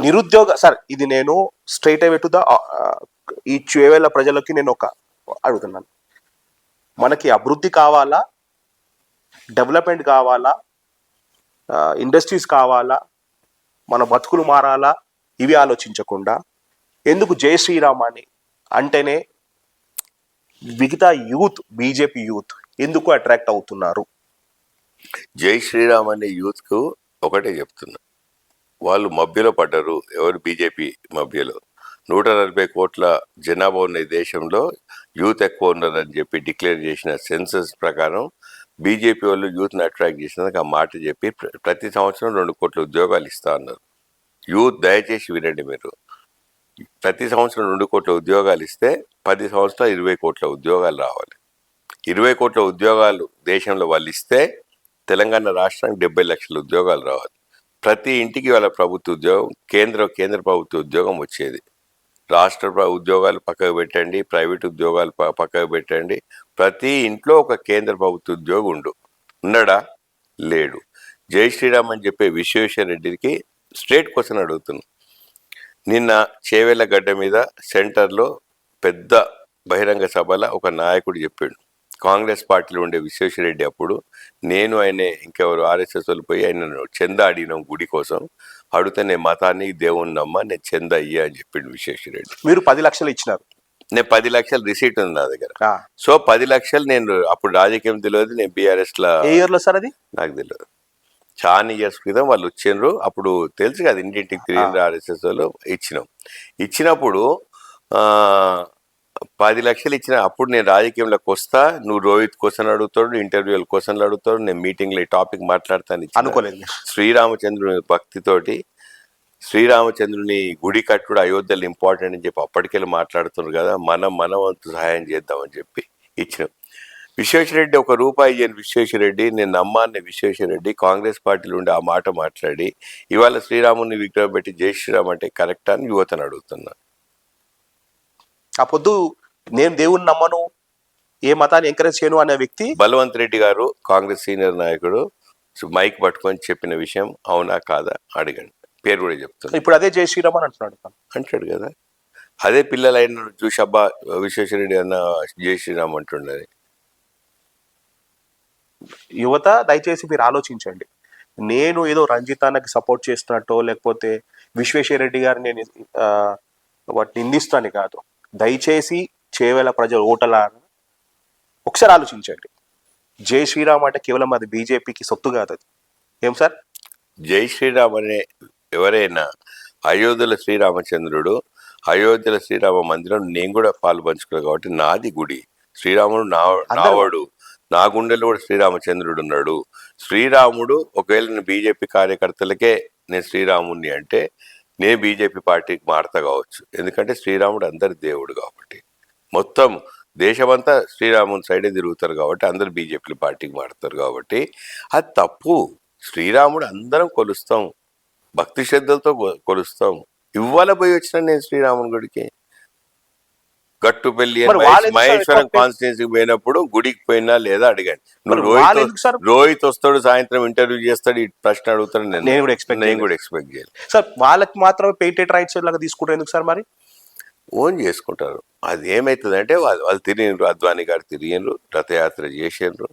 నిరుద్యోగ సార్, ఇది నేను స్ట్రైట్ అవే టు ద ఈ చేవేళ్ళ ప్రజలకి నేను ఒక అడుగుతున్నాను. మనకి అభివృద్ధి కావాలా, డెవలప్మెంట్ కావాలా, ఇండస్ట్రీస్ కావాలా, మన బతుకులు మారాలా, ఇవి ఆలోచించకుండా ఎందుకు జై శ్రీరామ్ అని అంటేనే మిగతా యూత్, బీజేపీ యూత్ ఎందుకు అట్రాక్ట్ అవుతున్నారు? జై శ్రీరామ్ అనే యూత్ కు ఒకటే చెప్తున్నా, వాళ్ళు మభ్యలో పడ్డారు. ఎవరు? బీజేపీ మభ్యలో. 140 కోట్ల జనాభా ఉన్న ఈ దేశంలో యూత్ ఎక్కువ ఉన్నారని చెప్పి డిక్లేర్ చేసిన సెన్సస్ ప్రకారం బీజేపీ వాళ్ళు యూత్ని అట్రాక్ట్ చేసినందుకు ఆ మాట చెప్పి ప్రతి సంవత్సరం 2 కోట్ల ఉద్యోగాలు ఇస్తా అన్నారు. యూత్ దయచేసి వినండి మీరు, ప్రతి సంవత్సరం 2 కోట్ల ఉద్యోగాలు ఇస్తే 10 సంవత్సరాలు 20 కోట్ల ఉద్యోగాలు రావాలి. 20 కోట్ల ఉద్యోగాలు దేశంలో వాళ్ళు ఇస్తే తెలంగాణ రాష్ట్రానికి 70 లక్షల ఉద్యోగాలు రావాలి. ప్రతి ఇంటికి వాళ్ళ ప్రభుత్వ ఉద్యోగం, కేంద్ర ప్రభుత్వ ఉద్యోగం వచ్చేది. రాష్ట్ర ఉద్యోగాలు పక్కకు పెట్టండి, ప్రైవేట్ ఉద్యోగాలు పక్కకు పెట్టండి, ప్రతి ఇంట్లో ఒక కేంద్ర ప్రభుత్వ ఉద్యోగం ఉన్నాడా? లేడు. జై శ్రీరామ్ అని చెప్పే విశ్వేశ్వరరెడ్డికి స్ట్రేట్ క్వశ్చన్ అడుగుతున్నా. నిన్న చేవెళ్ళ గడ్డ మీద సెంటర్లో పెద్ద బహిరంగ సభలో ఒక నాయకుడు చెప్పాడు, కాంగ్రెస్ పార్టీలో ఉండే విశ్వేశ్వరరెడ్డి అప్పుడు నేను ఆయన ఇంకెవరు ఆర్ఎస్ఎస్ వాళ్ళు పోయి ఆయన చందా అడిగినాం గుడి కోసం, అడిగితే నేను మతాన్ని దేవుని నమ్మ, నేను చందా అయ్యా అని చెప్పిండు విశ్వేశ్వరరెడ్డి. మీరు 10 లక్షలు ఇచ్చినారు, నేను 10 లక్షలు రిసీట్ ఉంది నా దగ్గర. ఆ, సో 10 లక్షలు నేను అప్పుడు రాజకీయం తెలియదు, నేను బీఆర్ఎస్ లా ఏ ఇయర్ లో సార్ అది? నాకు తెలియదు. చాలా ఇయర్స్ క్రితం వాళ్ళు వచ్చిండ్రు, అప్పుడు తెలుసు కదా ఇంటింటికి తిరిగి ఆర్ఎస్ఎస్ వాళ్ళు ఇచ్చినప్పుడు 10 లక్షలు ఇచ్చిన. అప్పుడు నేను రాజకీయంలోకి వస్తా, నువ్వు రోహిత్ క్వశ్చన్ అడుగుతాడు, ఇంటర్వ్యూల క్వశ్చన్లు అడుగుతాడు, నేను మీటింగ్లో ఈ టాపిక్ మాట్లాడతాను అనుకోలేదు. శ్రీరామచంద్రుని భక్తితోటి శ్రీరామచంద్రుని గుడి కట్టుడు అయోధ్యలో ఇంపార్టెంట్ అని చెప్పి అప్పటికెళ్ళి మాట్లాడుతున్నారు కదా, మన వంతు సహాయం చేద్దామని చెప్పి ఇచ్చినాం. విశ్వేశ్వరరెడ్డి ఒక రూపాయి ఇయ్యని విశ్వేశ్వరరెడ్డి, నేను నమ్మాన్ని విశ్వేశ్వరరెడ్డి కాంగ్రెస్ పార్టీలో ఉండి ఆ మాట మాట్లాడి ఇవాళ శ్రీరాముని విగ్రహం పెట్టి జై శ్రీరామ్ అంటే కరెక్టా అని యువతను అడుగుతున్నా. ఆ పొద్దు నేను దేవుని నమ్మను, ఏ మతాన్ని ఎంకరేజ్ చేయను అనే వ్యక్తి బలవంత్ రెడ్డి గారు కాంగ్రెస్ సీనియర్ నాయకుడు మైక్ పట్టుకొని చెప్పిన విషయం అవునా కాదా అడగండి, పేరు కూడా చెప్తాను. ఇప్పుడు అదే జై శ్రీరామ్ అని అంటాడు కదా, అదే పిల్లలైన చూసి అబ్బా విశ్వేశ్వరరెడ్డి అన్న జై శ్రీరామ్ అంటుండని. యువత దయచేసి మీరు ఆలోచించండి. నేను ఏదో రంజితానికి సపోర్ట్ చేస్తున్నట్టో లేకపోతే విశ్వేశ్వరరెడ్డి గారిని నేను వాటిని నిందిస్తాను కాదు. దయచేసి చేవేళ ప్రజలు ఓటర్లారా ఒకసారి ఆలోచించండి. జై శ్రీరామ్ అంటే కేవలం అది బీజేపీకి సొత్తు కాదు. అది ఏం సార్? జై శ్రీరామ్ అనే ఎవరైనా అయోధ్యలో శ్రీరామచంద్రుడు, అయోధ్యలో శ్రీరామ మందిరం నేను కూడా పాలు పంచుకున్నాను కాబట్టి నాది గుడి. శ్రీరాముడు నావాడు, నా గుండెలో కూడా శ్రీరామచంద్రుడు ఉన్నాడు. శ్రీరాముడు ఒకవేళ నేను బీజేపీ కార్యకర్తలకే నేను శ్రీరాముని అంటే నేను బీజేపీ పార్టీకి మారతా కావచ్చు, ఎందుకంటే శ్రీరాముడు అందరి దేవుడు కాబట్టి. మొత్తం దేశమంతా శ్రీరాముని సైడే తిరుగుతారు కాబట్టి అందరు బీజేపీ పార్టీకి మారుతారు కాబట్టి అది తప్పు. శ్రీరాముడు అందరం కొలుస్తాం, భక్తి శ్రద్ధలతో కొలుస్తాం. ఇవాళ పోయి వచ్చిన నేను శ్రీరాముని గుడికి గట్టుపల్లి మహేశ్వరం కాన్స్టిట్యున్సీకి పోయినప్పుడు గుడికి పోయినా లేదా అడిగాను. నువ్వు రోహిత్ వస్తాడు సాయంత్రం ఇంటర్వ్యూ చేస్తాడు, ఈ ప్రశ్న అడుగుతాడు, నేను కూడా ఎక్స్పెక్ట్ చేయాలి సార్. వాళ్ళకి మాత్రమే పేటెంట్ రైట్స్ లాగా తీసుకుంటారు ఎందుకు సార్? మరి ఓన్ చేసుకుంటారు. అది ఏమవుతుంది అంటే వాళ్ళు తిరిగినరు, అద్వానీ గారు తిరిగినరు, రథయాత్ర చేసిండ్రు,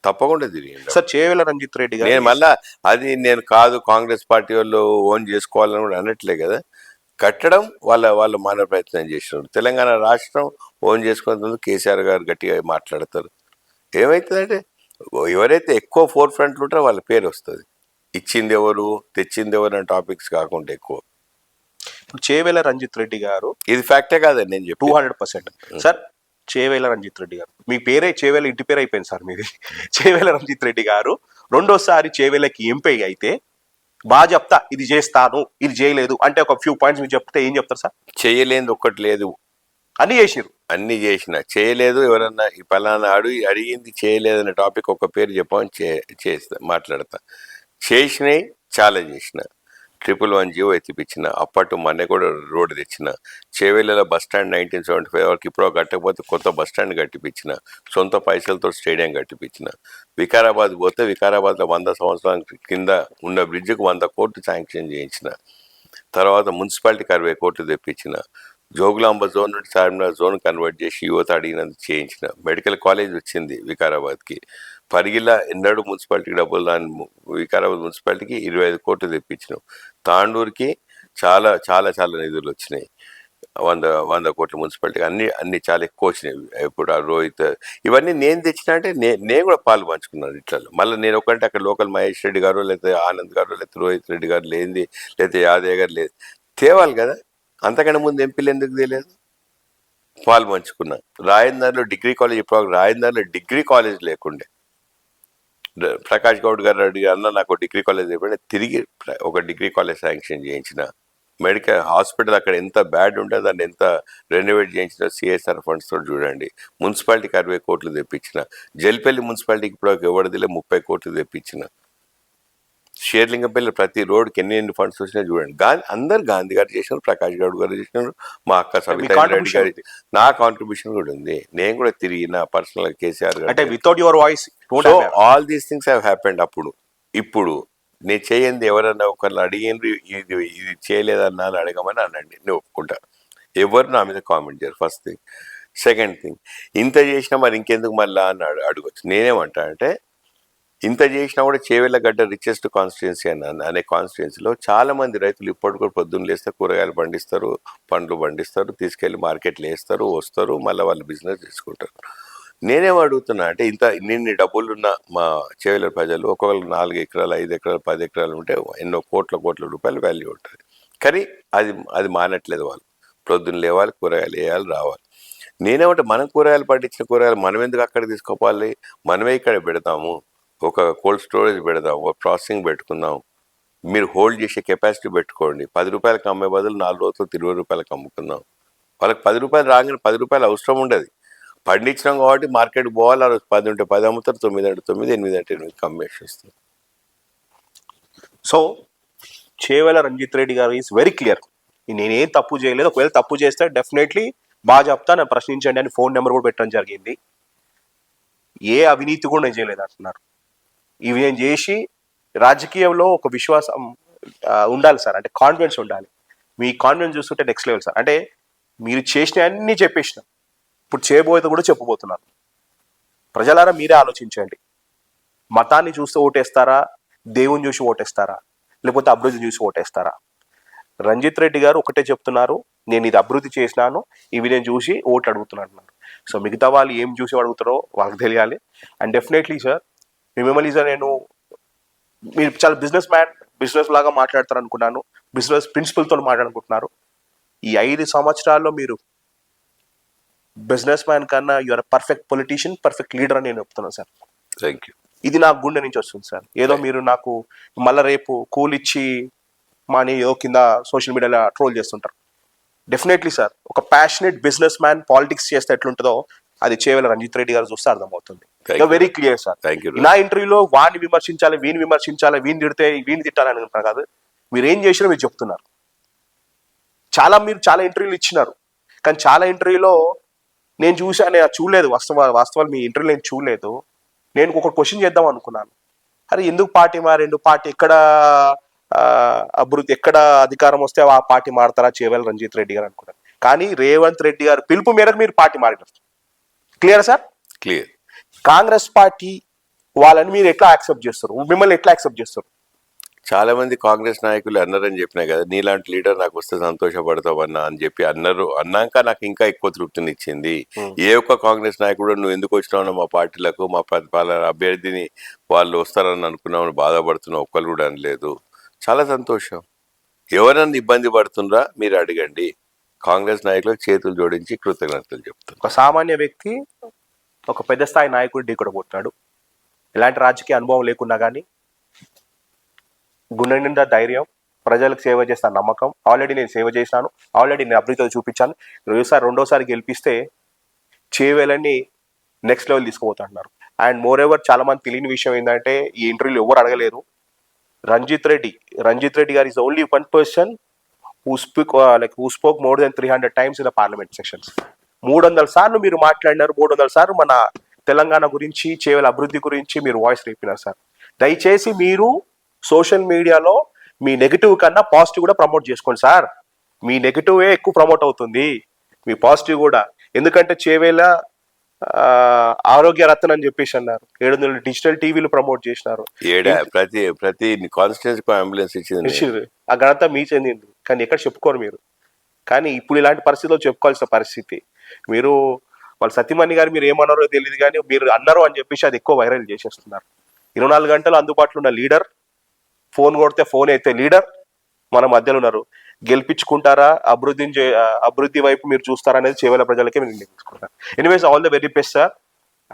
తప్పకుండా తిరిగిండ్రు సార్. చేవేళ్ళ రంజిత్ రెడ్డి గారు నేను మళ్ళా అది నేను కాదు కాంగ్రెస్ పార్టీ వాళ్ళు ఓన్ చేసుకోవాలని కూడా అనట్లే కదా, కట్టడం వాళ్ళ మానవ ప్రయత్నం చేసినారు. తెలంగాణ రాష్ట్రం ఓన్ చేసుకున్నందుకు కేసీఆర్ గారు గట్టిగా మాట్లాడతారు. ఏమవుతుందంటే ఎవరైతే ఎక్కువ ఫోర్ ఫ్రంట్లు ఉంటారో వాళ్ళ పేరు వస్తుంది. ఇచ్చింది ఎవరు తెచ్చింది ఎవరు అనే టాపిక్స్ కాకుండా ఎక్కువ. ఇప్పుడు చేవేళ్ళ రంజిత్ రెడ్డి గారు, ఇది ఫ్యాక్టే కాదండి నేను చెప్పి 200% సార్. చేవేళ్ళ రంజిత్ రెడ్డి గారు, మీ పేరే చేవేళ్ళ ఇంటి పేరు అయిపోయింది సార్ మీది. చేవేళ్ళ రంజిత్ రెడ్డి గారు రెండోసారి చేవేళ్ళకి ఎంపీ అయితే బాగా చెప్తా, ఇది చేస్తాను ఇది చేయలేదు అంటే ఒక ఫ్యూ పాయింట్స్ మీరు చెప్తే ఏం చెప్తారు సార్? చేయలేదు ఒక్కటి లేదు, అన్ని చేసిరు, అన్ని చేసిన చేయలేదు. ఎవరన్నా ఈ పలానా అడిగింది చేయలేదు అనే టాపిక్ ఒక పేరు చెప్పమని చేస్తా మాట్లాడతా. చేసినాయి చాలా చేసిన. 111 జీవో ఎత్తిపించిన, అప్పటి మొన్న కూడా రోడ్డు తెచ్చిన. చేవేళ్ళలో బస్ స్టాండ్ 1975 వరకు ఇప్పుడు కట్టకపోతే కొత్త బస్ స్టాండ్ కట్టిపించిన, సొంత పైసలతో స్టేడియం కట్టిపించిన. వికారాబాద్ పోతే వికారాబాద్లో 100 సంవత్సరాల కింద ఉన్న బ్రిడ్జ్కి 100 కోట్లు శాంక్షన్ చేయించిన. తర్వాత మున్సిపాలిటీకి 60 కోట్లు తెప్పించిన. జోగులాంబ జోన్ నుండి చార్మినార్ జోన్ కన్వర్ట్ చేసి యువత అడిగినందుకు చేయించిన. మెడికల్ కాలేజ్ వచ్చింది వికారాబాద్కి. పరిగిల ఎన్నడూ మున్సిపాలిటీకి డబ్బులు దాని వికారాబాద్ మున్సిపాలిటీకి 25 కోట్లు తెప్పించినాం. తాండూరుకి చాలా చాలా చాలా నిధులు వచ్చినాయి. 100 కోట్ల మున్సిపాలిటీకి అన్ని చాలా ఎక్కువ వచ్చినాయి. ఇప్పుడు ఆ రోహిత్ ఇవన్నీ నేను తెచ్చినా అంటే నేను కూడా పాలు పంచుకున్నాను ఇట్లలో. మళ్ళీ నేను ఒకటి అక్కడ లోకల్ మహేష్ రెడ్డి గారు లేకపోతే ఆనంద్ గారు లేకపోతే రోహిత్ రెడ్డి గారు లేనిది లేకపోతే యాదయ్య గారు లేదు తేవాలి కదా. అంతకంటే ముందు ఎంపీలు ఎందుకు తెలియదు? పాలు పంచుకున్నా. రాజేందర్లో డిగ్రీ కాలేజ్ ఇప్పుడు రాజేందర్లో డిగ్రీ కాలేజ్ లేకుండే. ప్రకాష్ గౌడ్ గారు అడిగి అన్న నాకు డిగ్రీ కాలేజ్ అయిపోయింది, తిరిగి ఒక డిగ్రీ కాలేజ్ శాంక్షన్ చేయించిన. మెడికల్ హాస్పిటల్ అక్కడ ఎంత బ్యాడ్ ఉంటే దాన్ని ఎంత రెనోవేట్ చేయించిన సిఎస్ఆర్ ఫండ్స్ తోటి చూడండి. మున్సిపాలిటీకి 60 కోట్లు తెప్పించిన. జల్పల్లి మున్సిపాలిటీకి ఇప్పుడు ఎవరిదిలే 30 కోట్లు తెప్పించిన. షేర్లింగంపల్లి ప్రతి రోడ్కి ఎన్ని ఫండ్స్ వచ్చినా చూడండి. అందరు గాంధీ గారు చేసినారు, ప్రకాష్ గౌడ్ గారు చేసినారు, మా అక్క సవితా రెడ్డి గారు, నా కాంట్రిబ్యూషన్ కూడా ఉంది. నేను కూడా తిరిగిన పర్సనల్ కేసీఆర్ గారు. అంటే without your voice all these things have happened. అప్పుడు ఇప్పుడు నేను చేయండి ఎవరన్నా ఒకరిని అడిగిండ్రు ఇది చేయలేదన్నా అని అడగమని అనండి, నేను ఒప్పుకుంటా. ఎవరు నా మీద కామెంట్ చేయరు. First thing. సెకండ్ థింగ్, ఇంత చేసినా మరి ఇంకెందుకు మళ్ళా అని అడగచ్చు. నేనేమంటా అంటే ఇంత చేసినా కూడా చేవెళ్ళగడ్డ రిచెస్ట్ కాన్స్టిట్యున్సీ అనే కాన్స్టిట్యున్సీలో చాలా మంది రైతులు ఇప్పటికి కూడా పొద్దున్న లేస్తే కూరగాయలు పండిస్తారు, పండ్లు పండిస్తారు, తీసుకెళ్లి మార్కెట్లో వేస్తారు, వస్తారు, మళ్ళీ వాళ్ళు బిజినెస్ చేసుకుంటారు. నేనేం అడుగుతున్నా అంటే ఇన్ని డబ్బులున్న మా చేవెళ్ళ ప్రజలు ఒక్కొక్కరు 4 ఎకరాలు 5 ఎకరాలు 10 ఎకరాలు ఉంటే ఎన్నో కోట్ల రూపాయలు వాల్యూ ఉంటుంది. కానీ అది మానట్లేదు. వాళ్ళు పొద్దున్న లేవాలి, కూరగాయలు వేయాలి, రావాలి. నేనేమంటే మనం కూరగాయలు పండించిన కూరగాయలు మనం ఎందుకు అక్కడ తీసుకోవాలి? మనమే ఇక్కడ పెడతాము, ఒక కోల్డ్ స్టోరేజ్ పెడదాం, ఒక ప్రాసెసింగ్ పెట్టుకుందాం. మీరు హోల్డ్ చేసే కెపాసిటీ పెట్టుకోండి. 10 రూపాయలకు అమ్మే బదులు 4 రోజులు 20 రూపాయలకు అమ్ముకుందాం. వాళ్ళకి 10 రూపాయలు రాగానే 10 రూపాయలు అవసరం ఉండదు. పండించినాం కాబట్టి మార్కెట్కి పోవాలి. ఆ రోజు 10 ఉంటే 10 అమ్ముతారు, 9 అంటే 9, 8 అంటే 8 కమ్మేసి వస్తుంది. సో చేవెళ్ళ రంజిత్ రెడ్డి గారు ఈజ్ వెరీ క్లియర్. నేనేం తప్పు చేయలేదు, ఒకవేళ తప్పు చేస్తే డెఫినెట్లీ బాగా చెప్తా, నన్ను ప్రశ్నించండి అని ఫోన్ నెంబర్ కూడా పెట్టడం జరిగింది. ఏ అవినీతి కూడా నేను చేయలేదు అంటున్నారు. ఇవి నేను చేసి రాజకీయంలో ఒక విశ్వాసం ఉండాలి సార్, అంటే కాన్ఫిడెన్స్ ఉండాలి. మీ కాన్ఫిడెన్స్ చూస్తుంటే నెక్స్ట్ లెవెల్ సార్. అంటే మీరు చేసిన అన్నీ చెప్పేసిన, ఇప్పుడు చేయబోయేది కూడా చెప్పబోతున్నారు. ప్రజలారా మీరే ఆలోచించండి. మతాన్ని చూస్తే ఓటేస్తారా, దేవుని చూసి ఓటేస్తారా, లేకపోతే అభివృద్ధి చూసి ఓటేస్తారా? రంజిత్ రెడ్డి గారు ఒకటే చెప్తున్నారు, నేను ఇది అభివృద్ధి చేసినాను, ఇవి నేను చూసి ఓట్లు అడుగుతున్నాను. సో మిగతా వాళ్ళు ఏం చూసి అడుగుతారో వాళ్ళకి తెలియాలి. అండ్ డెఫినెట్లీ సార్ మిమ్మల్ని సార్ మీరు చాలా బిజినెస్ లాగా మాట్లాడతారు అనుకున్నాను, బిజినెస్ ప్రిన్సిపల్తో మాట్లాడుకుంటున్నారు. ఈ 5 సంవత్సరాల్లో మీరు బిజినెస్ మ్యాన్ కన్నా you are perfect politician, perfect leader అని నేను చెప్తున్నాను సార్. Thank you. ఇది నాకు గుండె నుంచి వస్తుంది సార్. ఏదో మీరు నాకు మళ్ళీ రేపు కూల్ ఇచ్చి మాని ఏదో కింద సోషల్ మీడియాలో ట్రోల్ చేస్తుంటారు. డెఫినెట్లీ సార్ ఒక ప్యాషనెట్ బిజినెస్ మ్యాన్ పాలిటిక్స్ చేస్తే ఎట్లుంటుందో అది చేవెళ్ళ రంజిత్ రెడ్డి గారు చూస్తే అర్థమవుతుంది. Very clear sir. నా ఇంటర్వ్యూలో వాడిని విమర్శించాలి, వీని విమర్శించాలి, వీని తిడితే వీని తిట్టాలని అనుకుంటారు కాదు. మీరు ఏం చేసినా మీరు చెప్తున్నారు. మీరు చాలా ఇంటర్వ్యూలు ఇచ్చినారు, కానీ చాలా ఇంటర్వ్యూలో నేను చూడలేదు. వాస్తవాలు మీ ఇంటర్వ్యూలో నేను చూడలేదు. నేను ఒక క్వశ్చన్ చేద్దాం అనుకున్నాను, అరే ఎందుకు పార్టీ మారిండు, పార్టీ ఎక్కడ అభివృద్ధి, ఎక్కడ అధికారం వస్తే ఆ పార్టీ మారుతారా చేవెళ్ళ రంజిత్ రెడ్డి గారు అనుకున్నాను. కానీ రేవంత్ రెడ్డి గారు పిలుపు మేరకు మీరు పార్టీ మారినారు. Clear sir? Clear. Congress party వాళ్ళని మీరు ఎట్లా యాక్సెప్ట్ చేస్తారు, మిమ్మల్ని ఎట్లా యాక్సెప్ట్ చేస్తారు? చాలా మంది కాంగ్రెస్ నాయకులు అన్నారని చెప్పినా కదా, నీలాంటి లీడర్ నాకు వస్తే సంతోషపడతావన్నా అని చెప్పి అన్నాక నాకు ఇంకా ఎక్కువ తృప్తినిచ్చింది. ఏ ఒక్క కాంగ్రెస్ నాయకుడు నువ్వు ఎందుకు వచ్చినావు మా పార్టీలకు, మా ప్రతిపాలన అభ్యర్థిని వాళ్ళు వస్తారని అనుకున్నామని బాధపడుతున్నా ఒక్కరు కూడా అనలేదు. చాలా సంతోషం. ఎవరన్నా ఇబ్బంది పడుతుండ్రా మీరు అడగండి. కాంగ్రెస్ నాయకులకు చేతులు జోడించి కృతజ్ఞతలు చెప్తాను. ఒక సామాన్య వ్యక్తి ఒక పెద్ద స్థాయి నాయకుడు ఢీకొనబోతున్నాడు. ఎలాంటి రాజకీయ అనుభవం లేకున్నా కానీ గుండె నిండా ధైర్యం, ప్రజలకు సేవ చేస్తాను నమ్మకం. ఆల్రెడీ నేను సేవ చేసినాను, ఆల్రెడీ నేను అభివృద్ధితో చూపించాను. రెండోసారి గెలిపిస్తే చేవేలని నెక్స్ట్ లెవెల్ తీసుకుపోతున్నారు. అండ్ మోర్ ఎవర్ చాలా మంది తెలియని విషయం ఏంటంటే ఈ ఇంటర్వ్యూలో ఎవరు అడగలేరు, రంజిత్ రెడ్డి గారు is only one person who spoke more than 300 times in the parliament sessions. 300 సార్లు మీరు మాట్లాడినారు, 300 సార్లు మన తెలంగాణ గురించి, చేవెళ్ళ అభివృద్ధి గురించి మీరు వాయిస్ రేపినారు సార్. దయచేసి మీరు సోషల్ మీడియాలో మీ నెగిటివ్ కన్నా పాజిటివ్ కూడా ప్రమోట్ చేసుకోండి సార్. మీ నెగిటివే ఎక్కువ ప్రమోట్ అవుతుంది, మీ పాజిటివ్ కూడా. ఎందుకంటే చేవెళ్ళ ఆరోగ్య రత్న అని చెప్పేసి అన్నారు. 700 డిజిటల్ టీవీలు ప్రమోట్ చేసినారు. ప్రతి కాన్స్టిట్యూన్సీ అంబులెన్స్ ఇచ్చింది. ఆ ఘనత మీ చెందింది, కానీ ఎక్కడ చెప్పుకోరు మీరు. కానీ ఇప్పుడు ఇలాంటి పరిస్థితుల్లో చెప్పుకోవాల్సిన పరిస్థితి. మీరు వాళ్ళ సత్యమణి గారు మీరు ఏమన్నారో తెలియదు, కానీ మీరు అన్నారు అని చెప్పేసి అది ఎక్కువ వైరల్ చేసేస్తున్నారు. 24 గంటలు అందుబాటులో ఉన్న లీడర్, ఫోన్ కొడితే ఫోన్ అయితే లీడర్ మన మధ్యలో ఉన్నారు. గెలిపించుకుంటారా, అభివృద్ధి వైపు మీరు చూస్తారా అనేది చేవల ప్రజలకే మీరు నిర్ణయించుకుంటారు. Anyways, all the very best sir,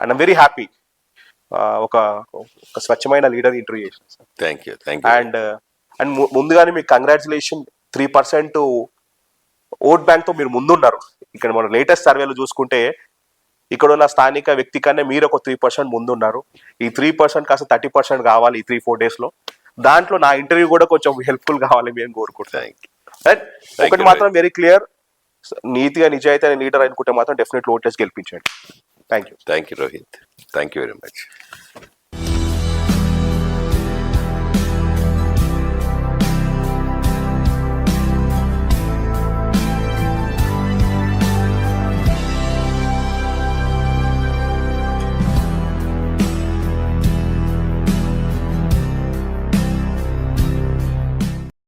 and I'm very happy ఒక స్వచ్ఛమైన లీడర్ ఇంటర్వ్యూ చేసిన సార్. Thank you. అండ్ ముందుగానే మీకు కంగ్రాచులేషన్. 3% ఓట్ బ్యాంక్ తో మీరు ముందున్నారు. ఇక్కడ మన లేటెస్ట్ సర్వేలు చూసుకుంటే ఇక్కడ ఉన్న స్థానిక వ్యక్తి కన్నా మీరు ఒక 3% ముందున్నారు. ఈ 3% కాస్త 30% కావాలి ఈ 3-4 days లో. దాంట్లో నా ఇంటర్వ్యూ కూడా కొంచెం హెల్ప్ఫుల్ కావాలి మేము కోరుకుంటాం. ఒకటి మాత్రం వెరీ క్లియర్, నీతిగా నిజాయితీ అనే లీడర్ అనుకుంటే మాత్రం డెఫినెట్లీ ఓటేసి గెలిపించండి. Thank you Rohit. Thank you very much.